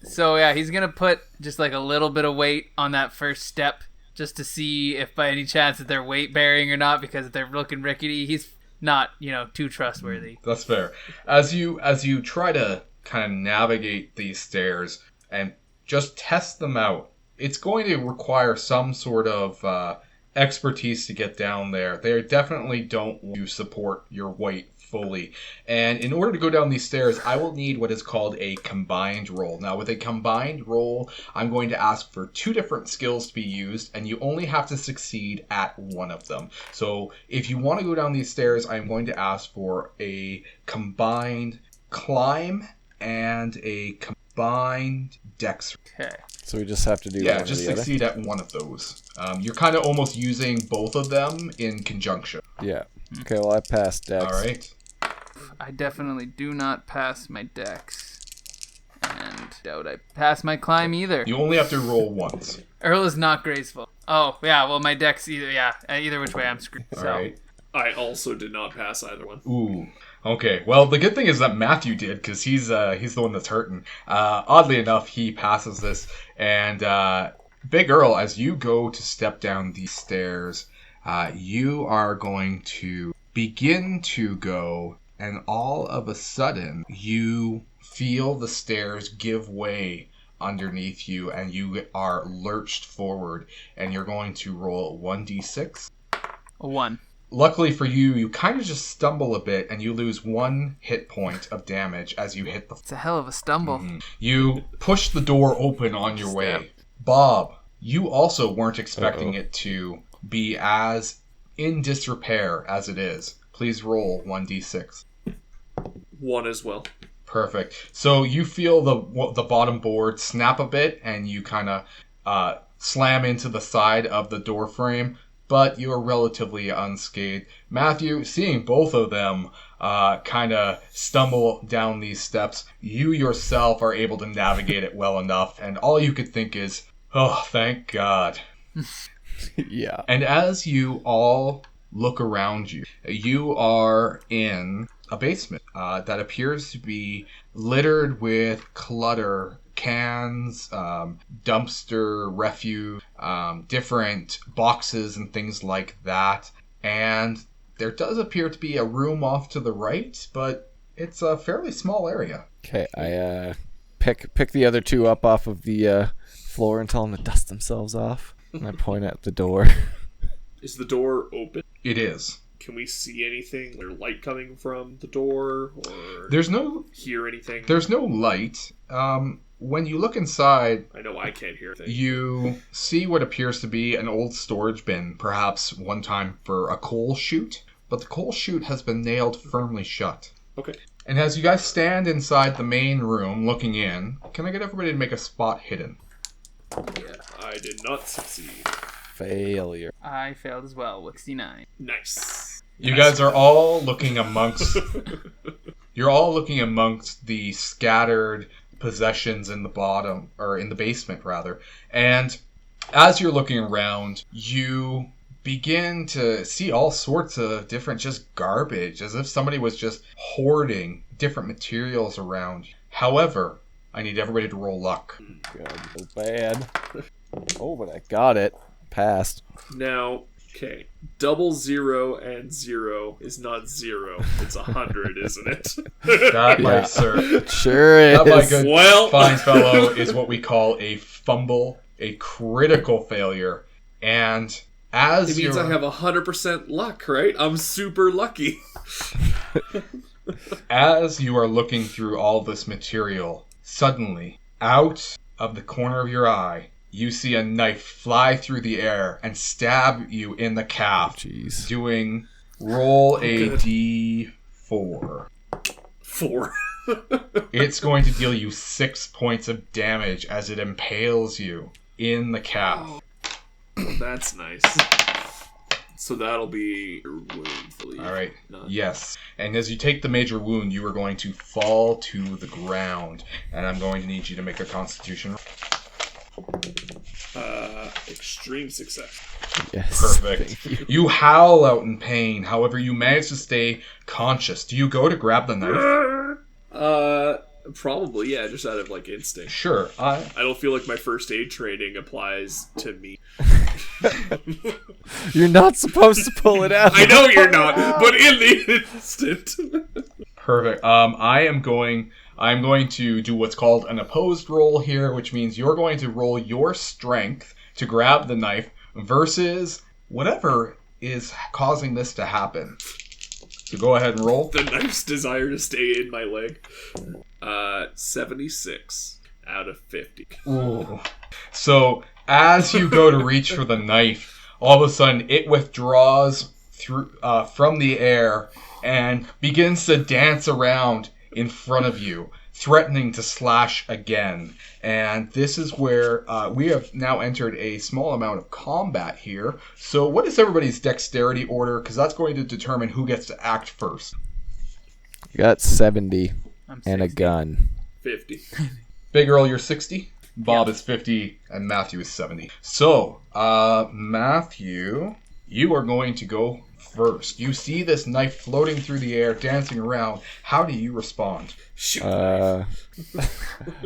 So yeah, he's gonna put just like a little bit of weight on that first step, just to see if by any chance that they're weight bearing or not, because if they're looking rickety, he's not, too trustworthy. That's fair. As you try to kind of navigate these stairs and just test them out, it's going to require some sort of expertise to get down there. They definitely don't want to support your weight fully. And in order to go down these stairs, I will need what is called a combined roll. Now, with a combined roll, I'm going to ask for 2 different skills to be used, and you only have to succeed at one of them. So if you want to go down these stairs, I'm going to ask for a combined climb and a combined dex. Okay. So we just have to do Yeah, one just or the other? succeed at one of those. You're kind of almost using both of them in conjunction. Yeah. Okay, well, I passed Dex. All right. I definitely do not pass my dex, and doubt I pass my climb either. You only have to roll once. Earl is not graceful. Oh yeah, well my dex either which way I'm screwed. All So right. I also did not pass either one. Ooh. Okay. Well, the good thing is that Matthew did, because he's the one that's hurting. Oddly enough, he passes this, and Big Earl, as you go to step down these stairs, you are going to begin to go, and all of a sudden, you feel the stairs give way underneath you, and you are lurched forward, and you're going to roll 1d6. a 1. Luckily for you, you kind of just stumble a bit, and you lose 1 hit point of damage as you hit the... It's a hell of a stumble. You push the door open on your way. Bob, you also weren't expecting it to be as in disrepair as it is. Please roll 1d6. 1 as well. Perfect. So you feel the bottom board snap a bit, and you kind of slam into the side of the door frame, but you're relatively unscathed. Matthew, seeing both of them kind of stumble down these steps, you yourself are able to navigate it well enough, and all you could think is, oh, thank God. Yeah. And as you all look around you, you are in a basement that appears to be littered with clutter, cans, dumpster, refuse, different boxes and things like that. And there does appear to be a room off to the right, but it's a fairly small area. Okay, I pick the other 2 up off of the floor and tell them to dust themselves off. And I point at the door. Is the door open? It is. Can we see anything? Is there light coming from the door? Or There's no hear anything? There's no light. When you look inside, I know I can't hear anything. you see what appears to be an old storage bin, perhaps one time for a coal chute, but the coal chute has been nailed firmly shut. Okay. And as you guys stand inside the main room looking in, can I get everybody to make a spot hidden? Yeah, I did not succeed. Failure. I failed as well with 69. Nice. You guys are all looking amongst... You're all looking amongst the scattered possessions in the bottom, or in the basement rather, and as you're looking around, you begin to see all sorts of different just garbage, as if somebody was just hoarding different materials around. However, I need everybody to roll luck. God, so bad. Oh, but I got it. Passed. Now, okay, 0 and 0 is not 0. It's 100, isn't it? That, my Yeah. sir, Sure is. that, my good Well- fine fellow, is what we call a fumble, a critical failure. And as It means you're... I have 100% luck, right? I'm super lucky. As you are looking through all this material, suddenly, out of the corner of your eye, you see a knife fly through the air and stab you in the calf. Jeez. Doing roll a good. d4. 4. It's going to deal you 6 points of damage as it impales you in the calf. That's nice. So that'll be your wound, Philippe. All right. None. Yes. And as you take the major wound, you are going to fall to the ground. And I'm going to need you to make a constitution. Extreme success. Yes. Perfect. You howl out in pain. However, you manage to stay conscious. Do you go to grab the knife? Probably, yeah, just out of, like, instinct. Sure. I don't feel like my first aid training applies to me. You're not supposed to pull it out. I know you're not, but in the instant. Perfect. I'm going to do what's called an opposed roll here, which means you're going to roll your strength to grab the knife versus whatever is causing this to happen. So go ahead and roll. The knife's desire to stay in my leg. 76 out of 50. Ooh. So as you go to reach for the knife, all of a sudden it withdraws through from the air and begins to dance around in front of you, threatening to slash again. And this is where we have now entered a small amount of combat here. So what is everybody's dexterity order? Because that's going to determine who gets to act first. You got 70 I'm and a 60. gun. 50. Big Earl, you're 60. Bob is 50, and Matthew is 70. So, Matthew, you are going to go first. You see this knife floating through the air, dancing around. How do you respond? Shoot. I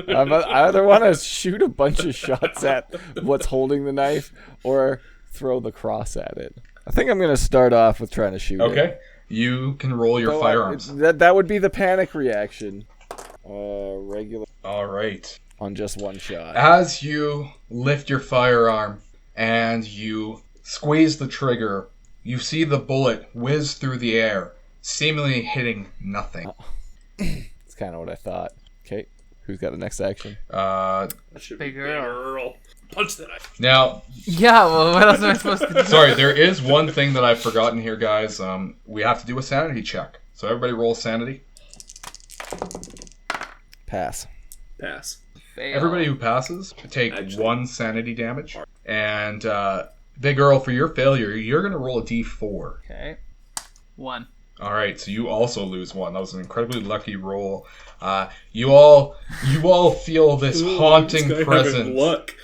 either want to shoot a bunch of shots at what's holding the knife or throw the cross at it. I think I'm going to start off with trying to shoot it. Okay. You can roll your So firearms. that would be the panic reaction. Regular All right. on just one shot. As you lift your firearm and you squeeze the trigger, you see the bullet whiz through the air, seemingly hitting nothing. That's kind of what I thought. Okay, who's got the next action? That should Big be Earl. Earl. Punch the knife. Now, Yeah, well, what else am I supposed to do? sorry, there is one thing that I've forgotten here, guys. We have to do a sanity check. So everybody roll sanity. Pass. Pass. Fail. Everybody who passes take Actually- 1 sanity damage. And Big Earl, for your failure, you're going to roll a d4. Okay. 1. All right, so you also lose 1. That was an incredibly lucky roll. You all feel this haunting This guy having presence. luck.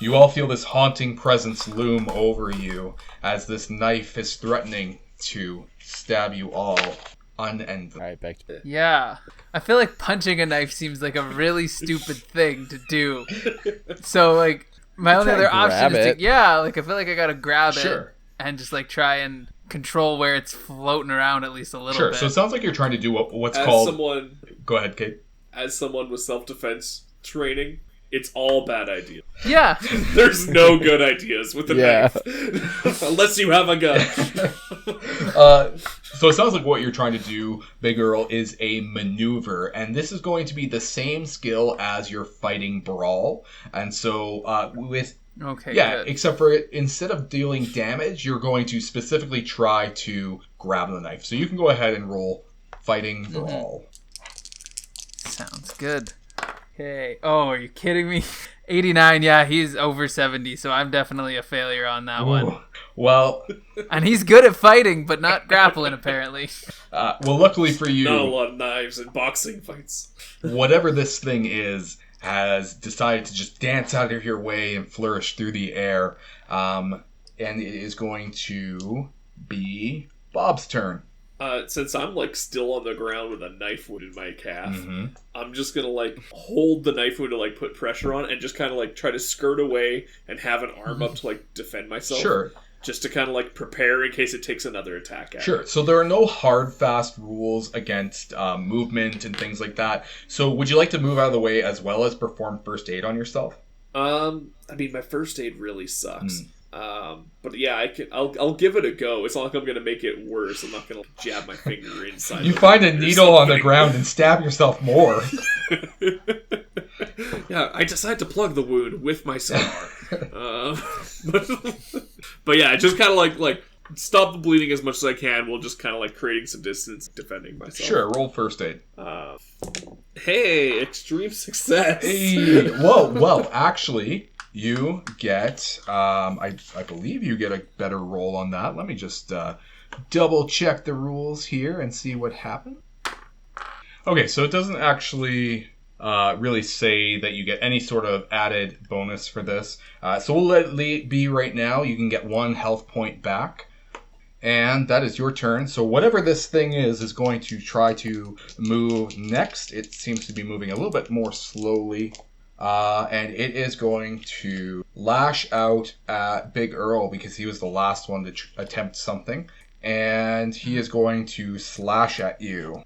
You all feel this haunting presence loom over you as this knife is threatening to stab you all unendingly. All right, back to Yeah. I feel like punching a knife seems like a really stupid thing to do. So, like, my only try other and option grab is it. to, yeah, like, I feel like I gotta grab Sure. it and just, like, try and control where it's floating around at least a little Sure, bit. so it sounds like you're trying to do what's As called... someone, Go ahead, Kate. as someone with self-defense training, it's all bad ideas. Yeah. There's no good ideas with the Yeah. knife. Unless you have a gun. So it sounds like what you're trying to do, Big Earl, is a maneuver, and this is going to be the same skill as your fighting brawl. And so with Okay, yeah, good. except for instead of dealing damage, you're going to specifically try to grab the knife. So you can go ahead and roll fighting brawl. Sounds good. Okay. Oh, are you kidding me? 89, yeah, he's over 70, so I'm definitely a failure on that one. Ooh. Well, And he's good at fighting, but not grappling, apparently. luckily for you, Not a lot of knives in boxing fights. whatever this thing is has decided to just dance out of your way and flourish through the air. And it is going to be Bob's turn. Since I'm like still on the ground with a knife wound in my calf, Mm-hmm. I'm just gonna like hold the knife wound to like put pressure on and just kind of like try to skirt away and have an arm up to like defend myself. Sure. Just to kind of like prepare in case it takes another attack at Sure. me. So there are no hard, fast rules against movement and things like that. So would you like to move out of the way as well as perform first aid on yourself? I mean, my first aid really sucks. But yeah, I'll give it a go. It's not like I'm gonna make it worse. I'm not gonna jab my finger inside. You the find a wound or needle on the something. ground and stab yourself more. Yeah, I decided to plug the wound with my scar. But yeah, just kind of like stop the bleeding as much as I can while just kind of like creating some distance, defending myself. Sure, roll first aid. Hey, extreme success. Hey, whoa, actually, you get, I believe you get a better roll on that. Let me just double check the rules here and see what happened. Okay, so it doesn't actually really say that you get any sort of added bonus for this. So we'll let it be right now. You can get 1 health point back. And that is your turn. So whatever this thing is going to try to move next. It seems to be moving a little bit more slowly. And it is going to lash out at Big Earl because he was the last one to attempt something. And he is going to slash at you.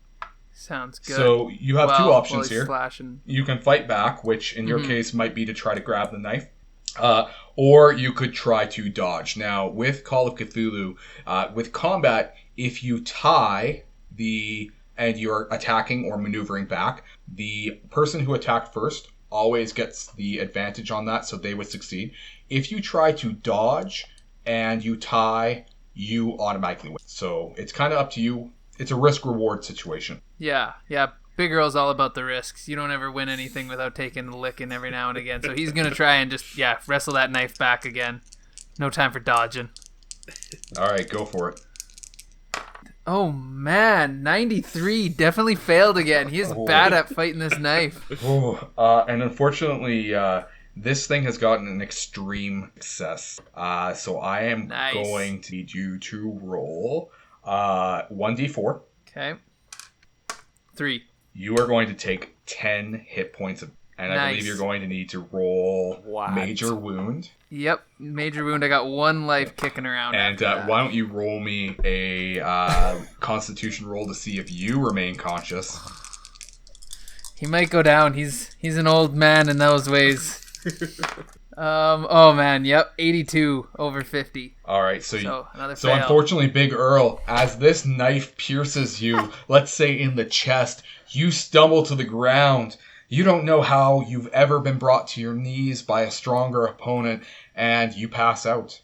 Sounds good. So you have 2 options here. Slashing. You can fight back, which in your case might be to try to grab the knife. Or you could try to dodge. Now, with Call of Cthulhu, with combat, if you tie and you're attacking or maneuvering back, the person who attacked first always gets the advantage on that, so they would succeed. If you try to dodge and you tie, you automatically win. So it's kind of up to you. It's a risk-reward situation. Yeah. Big Earl's all about the risks. You don't ever win anything without taking a licking every now and again. So he's going to try and just, wrestle that knife back again. No time for dodging. All right, go for it. Oh, man. 93. Definitely failed again. He is bad at fighting this knife. And unfortunately, this thing has gotten an extreme success. So I am going to need you to roll 1d4. Okay. 3. You are going to take 10 hit points, and I believe you're going to need to roll major wound. Yep, major wound. I got 1 life kicking around. And why don't you roll me a Constitution roll to see if you remain conscious? He might go down. He's an old man in those ways. Oh man, yep, 82 over 50. All right, so another fail. Unfortunately, Big Earl, as this knife pierces you, let's say in the chest, you stumble to the ground. You don't know how you've ever been brought to your knees by a stronger opponent, and you pass out.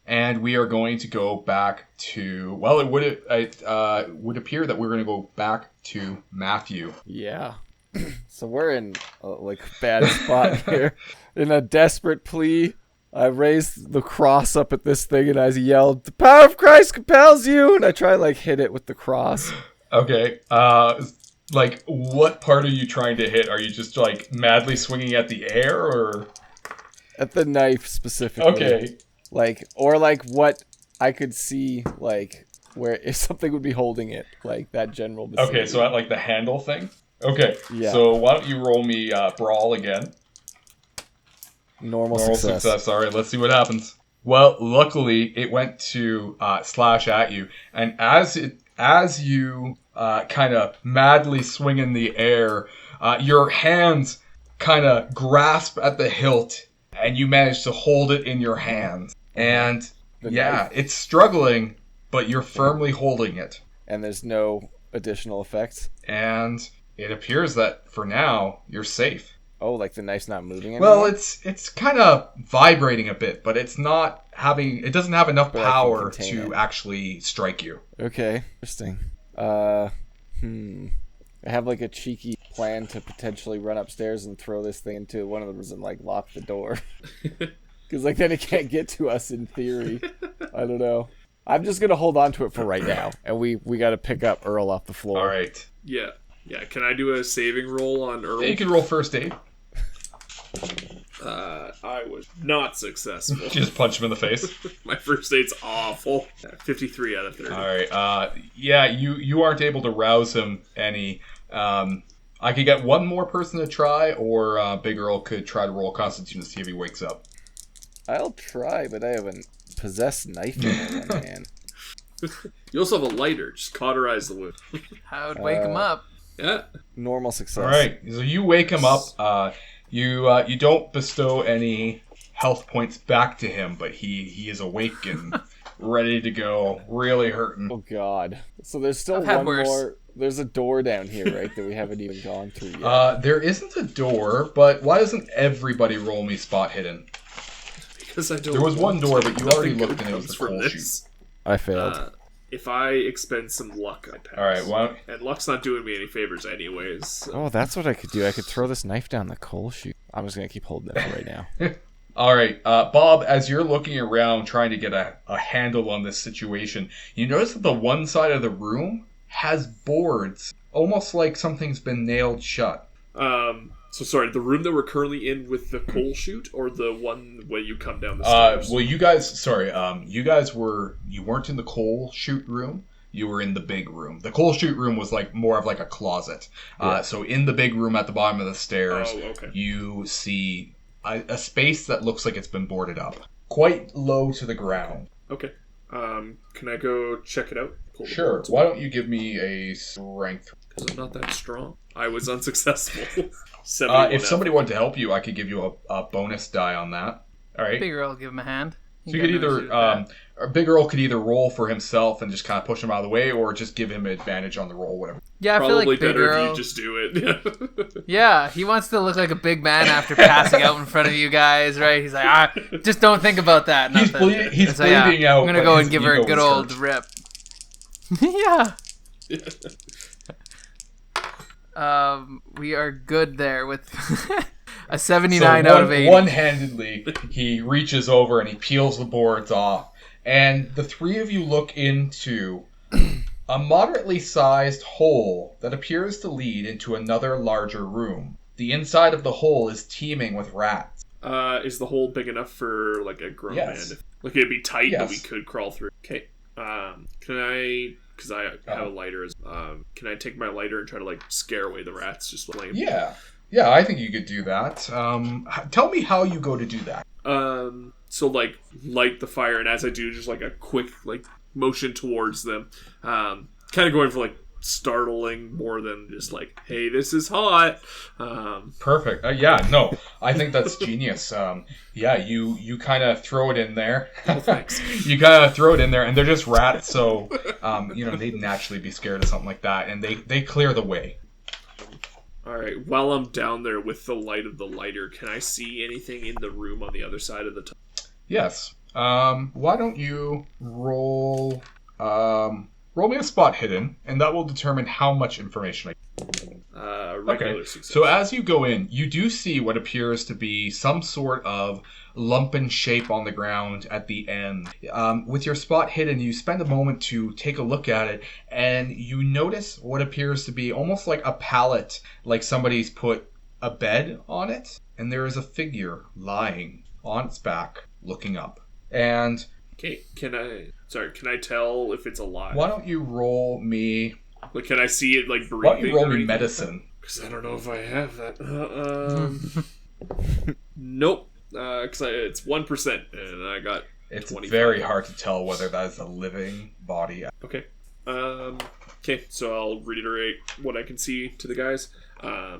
And we are going to go back to, well, it would appear that we're going to go back to Matthew. Yeah. So we're in a bad spot here. In a desperate plea, I raised the cross up at this thing and I yelled, "The power of Christ compels you!" And I try hit it with the cross. Okay. What part are you trying to hit? Are you just madly swinging at the air or at the knife specifically? Okay. What I could see where if something would be holding it, that general vicinity. Okay, so at the handle thing? Okay. Yeah. So why don't you roll me brawl again? Normal success. All right, let's see what happens. Well, luckily it went to slash at you, and as you kind of madly swing in the air, your hands kind of grasp at the hilt, and you manage to hold it in your hands. And knife. It's struggling, but you're firmly holding it. And there's no additional effects. And it appears that for now you're safe. Oh, the knife's not moving anymore? Well, it's kind of vibrating a bit, but it doesn't have enough power to actually strike you. Okay, interesting. I have a cheeky plan to potentially run upstairs and throw this thing into one of the rooms and lock the door. Because then it can't get to us in theory. I don't know. I'm just gonna hold on to it for right now, and we got to pick up Earl off the floor. All right. Yeah. Can I do a saving roll on Earl? Yeah, you can roll first aid. I was not successful. You just punch him in the face. My first aid's awful. 53 out of 30. All right. You aren't able to rouse him any. I could get one more person to try, or Big Earl could try to roll Constitution to see if he wakes up. I'll try, but I have a possessed knife in my hand. You also have a lighter. Just cauterize the wound. How would wake him up? Yeah. Normal success. All right. So you wake him up. You don't bestow any health points back to him, but he is awake and ready to go. Really hurting. Oh God. So there's still one more. There's a door down here, right, that we haven't even gone through yet. There isn't a door, but why doesn't everybody roll me spot hidden? Because I don't. There was one door, but you already looked and it was the coal chute. I failed. If I expend some luck, I pass. All right, well, and luck's not doing me any favors anyways. So. Oh, that's what I could do. I could throw this knife down the coal chute. I'm just gonna keep holding it right now. All right, Bob, as you're looking around trying to get a handle on this situation, you notice that the one side of the room has boards, almost like something's been nailed shut. So sorry, the room that we're currently in with the coal chute, or the one where you come down the stairs? Well, you weren't in the coal chute room. You were in the big room. The coal chute room was like more of like a closet. So in the big room at the bottom of the stairs, you see a space that looks like it's been boarded up, quite low to the ground. Okay. Can I go check it out? Sure. Why don't you give me a strength? Because I'm not that strong. I was unsuccessful. If somebody wanted to help you, I could give you a bonus die on that. All right. Big Earl, give him a hand. So you could either, Big Earl could either roll for himself and just kind of push him out of the way, or just give him advantage on the roll, whatever. Yeah, I feel Probably like Big better Earl. if you just do it. Yeah, he wants to look like a big man after passing out in front of you guys, right? He's like, just don't think about that. He's bleeding out. I'm gonna go and give her a good old rip. Yeah. We are good there with a 79 out of 80. One-handedly, he reaches over and he peels the boards off, and the three of you look into a moderately sized hole that appears to lead into another larger room. The inside of the hole is teeming with rats. Is the hole big enough for like a grown man? Like it'd be tight, but we could crawl through. Okay. Can I? Because I have a lighter. Can I take my lighter and try to like scare away the rats? Just flame. Yeah, I think you could do that. Tell me how you go to do that. So like light the fire, and as I do, just like a quick like motion towards them. Kind of going for like startling more than just like, hey, this is hot. Perfect. I think that's genius. You kind of throw it in there. Oh, thanks. You kind of throw it in there, and they're just rats, so they'd naturally be scared of something like that, and they clear the way. All right. While I'm down there with the light of the lighter, can I see anything in the room on the other side of the tunnel? Yes. Why don't you roll? Roll me a spot hidden, and that will determine how much information Regular success. So as you go in, you do see what appears to be some sort of lumpen shape on the ground at the end. With your spot hidden, you spend a moment to take a look at it, and you notice what appears to be almost like a pallet, like somebody's put a bed on it, and there is a figure lying on its back, looking up. And... Okay, can I tell if it's alive? Why don't you roll me... Like, can I see it, like, breathing? Why don't you roll me medicine? Because I don't know if I have that. Nope. Because it's 1%, and I got It's 25. Very hard to tell whether that is a living body. Okay. Okay, so I'll reiterate what I can see to the guys.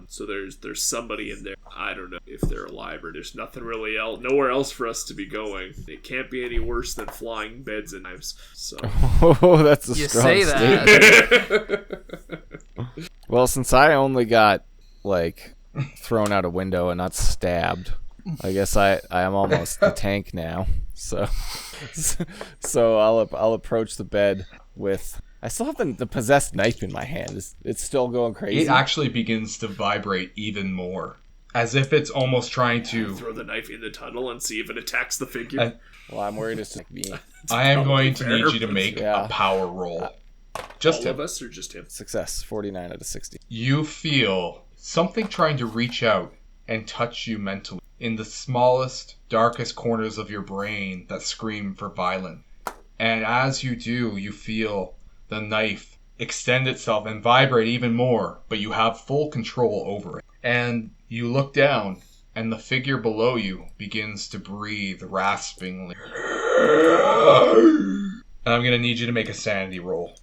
So there's somebody in there. I don't know if they're alive or there's nothing really else, nowhere else for us to be going. It can't be any worse than flying beds and knives. So. Oh, that's a strong say statement. Well, since I only got like thrown out a window and not stabbed, I guess I am almost the tank now. So I'll approach the bed with. I still have the possessed knife in my hand. It's still going crazy. It actually begins to vibrate even more, as if it's almost trying to throw the knife in the tunnel and see if it attacks the figure. Well, I'm worried it's like me. I am going to need you to make a power roll. Just all him. of us or just him? Success, 49 out of 60. You feel something trying to reach out and touch you mentally in the smallest, darkest corners of your brain that scream for violence. And as you do, you feel the knife extend itself and vibrate even more, but you have full control over it. And you look down, and the figure below you begins to breathe raspingly. And I'm going to need you to make a sanity roll.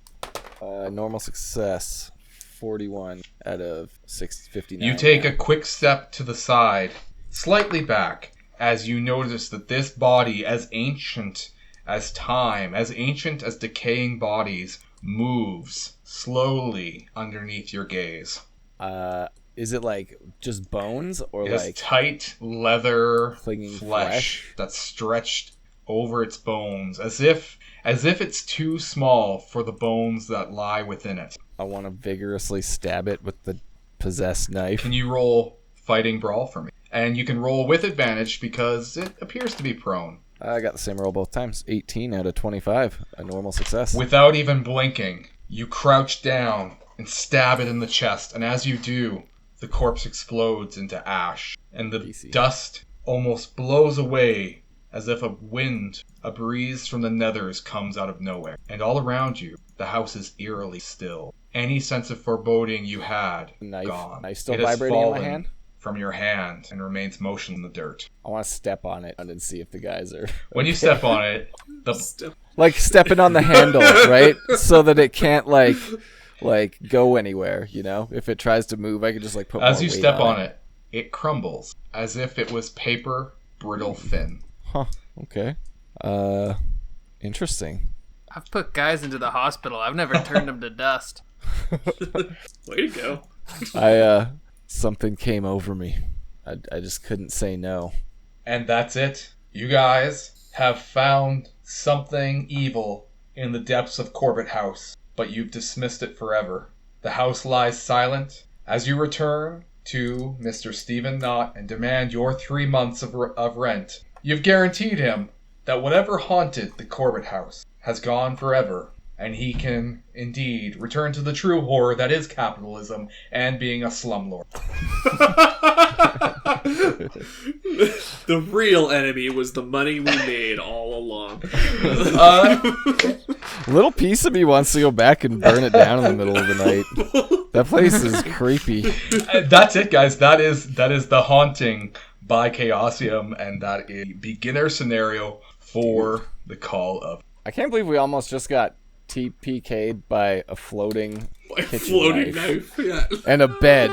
Normal success, 41 out of 59. You take a quick step to the side, slightly back, as you notice that this body, as ancient as time, as ancient as decaying bodies, moves slowly underneath your gaze. Is it like just bones or it like tight leather clinging flesh that's stretched over its bones, as if it's too small for the bones that lie within it? I want to vigorously stab it with the possessed knife. Can you roll fighting brawl for me? and you can roll with advantage because it appears to be prone. I got the same roll both times. 18 out of 25. A normal success. Without even blinking, you crouch down and stab it in the chest, and as you do, the corpse explodes into ash, and the PC. dust almost blows away as if a breeze from the nethers comes out of nowhere. And all around you, the house is eerily still. Any sense of foreboding you had, gone. Knife still It has vibrating in my fallen hand? from your hand and remains motion in the dirt. I want to step on it and see if the guys are... When you step on it, Like stepping on the handle, right? So that it can't, like go anywhere, you know? If it tries to move, I can just, like, put as more you weight step on it. it crumbles as if it was paper, brittle thin. Huh. Okay. Interesting. I've put guys into the hospital. I've never turned them to dust. Way to go. Something came over me. I just couldn't say no. And that's it. You guys have found something evil in the depths of Corbett House, but you've dismissed it forever. The house lies silent. As you return to Mr. Stephen Knott and demand your 3 months of rent, you've guaranteed him that whatever haunted the Corbett House has gone forever, and he can indeed return to the true horror that is capitalism and being a slumlord. The real enemy was the money we made all along. A little piece of me wants to go back and burn it down in the middle of the night. That place is creepy. That's it, guys. That is The Haunting by Chaosium, and that is a beginner scenario for the Call of... I can't believe we almost just got TPK'd by a floating kitchen Floating knife knife, yeah. and a bed.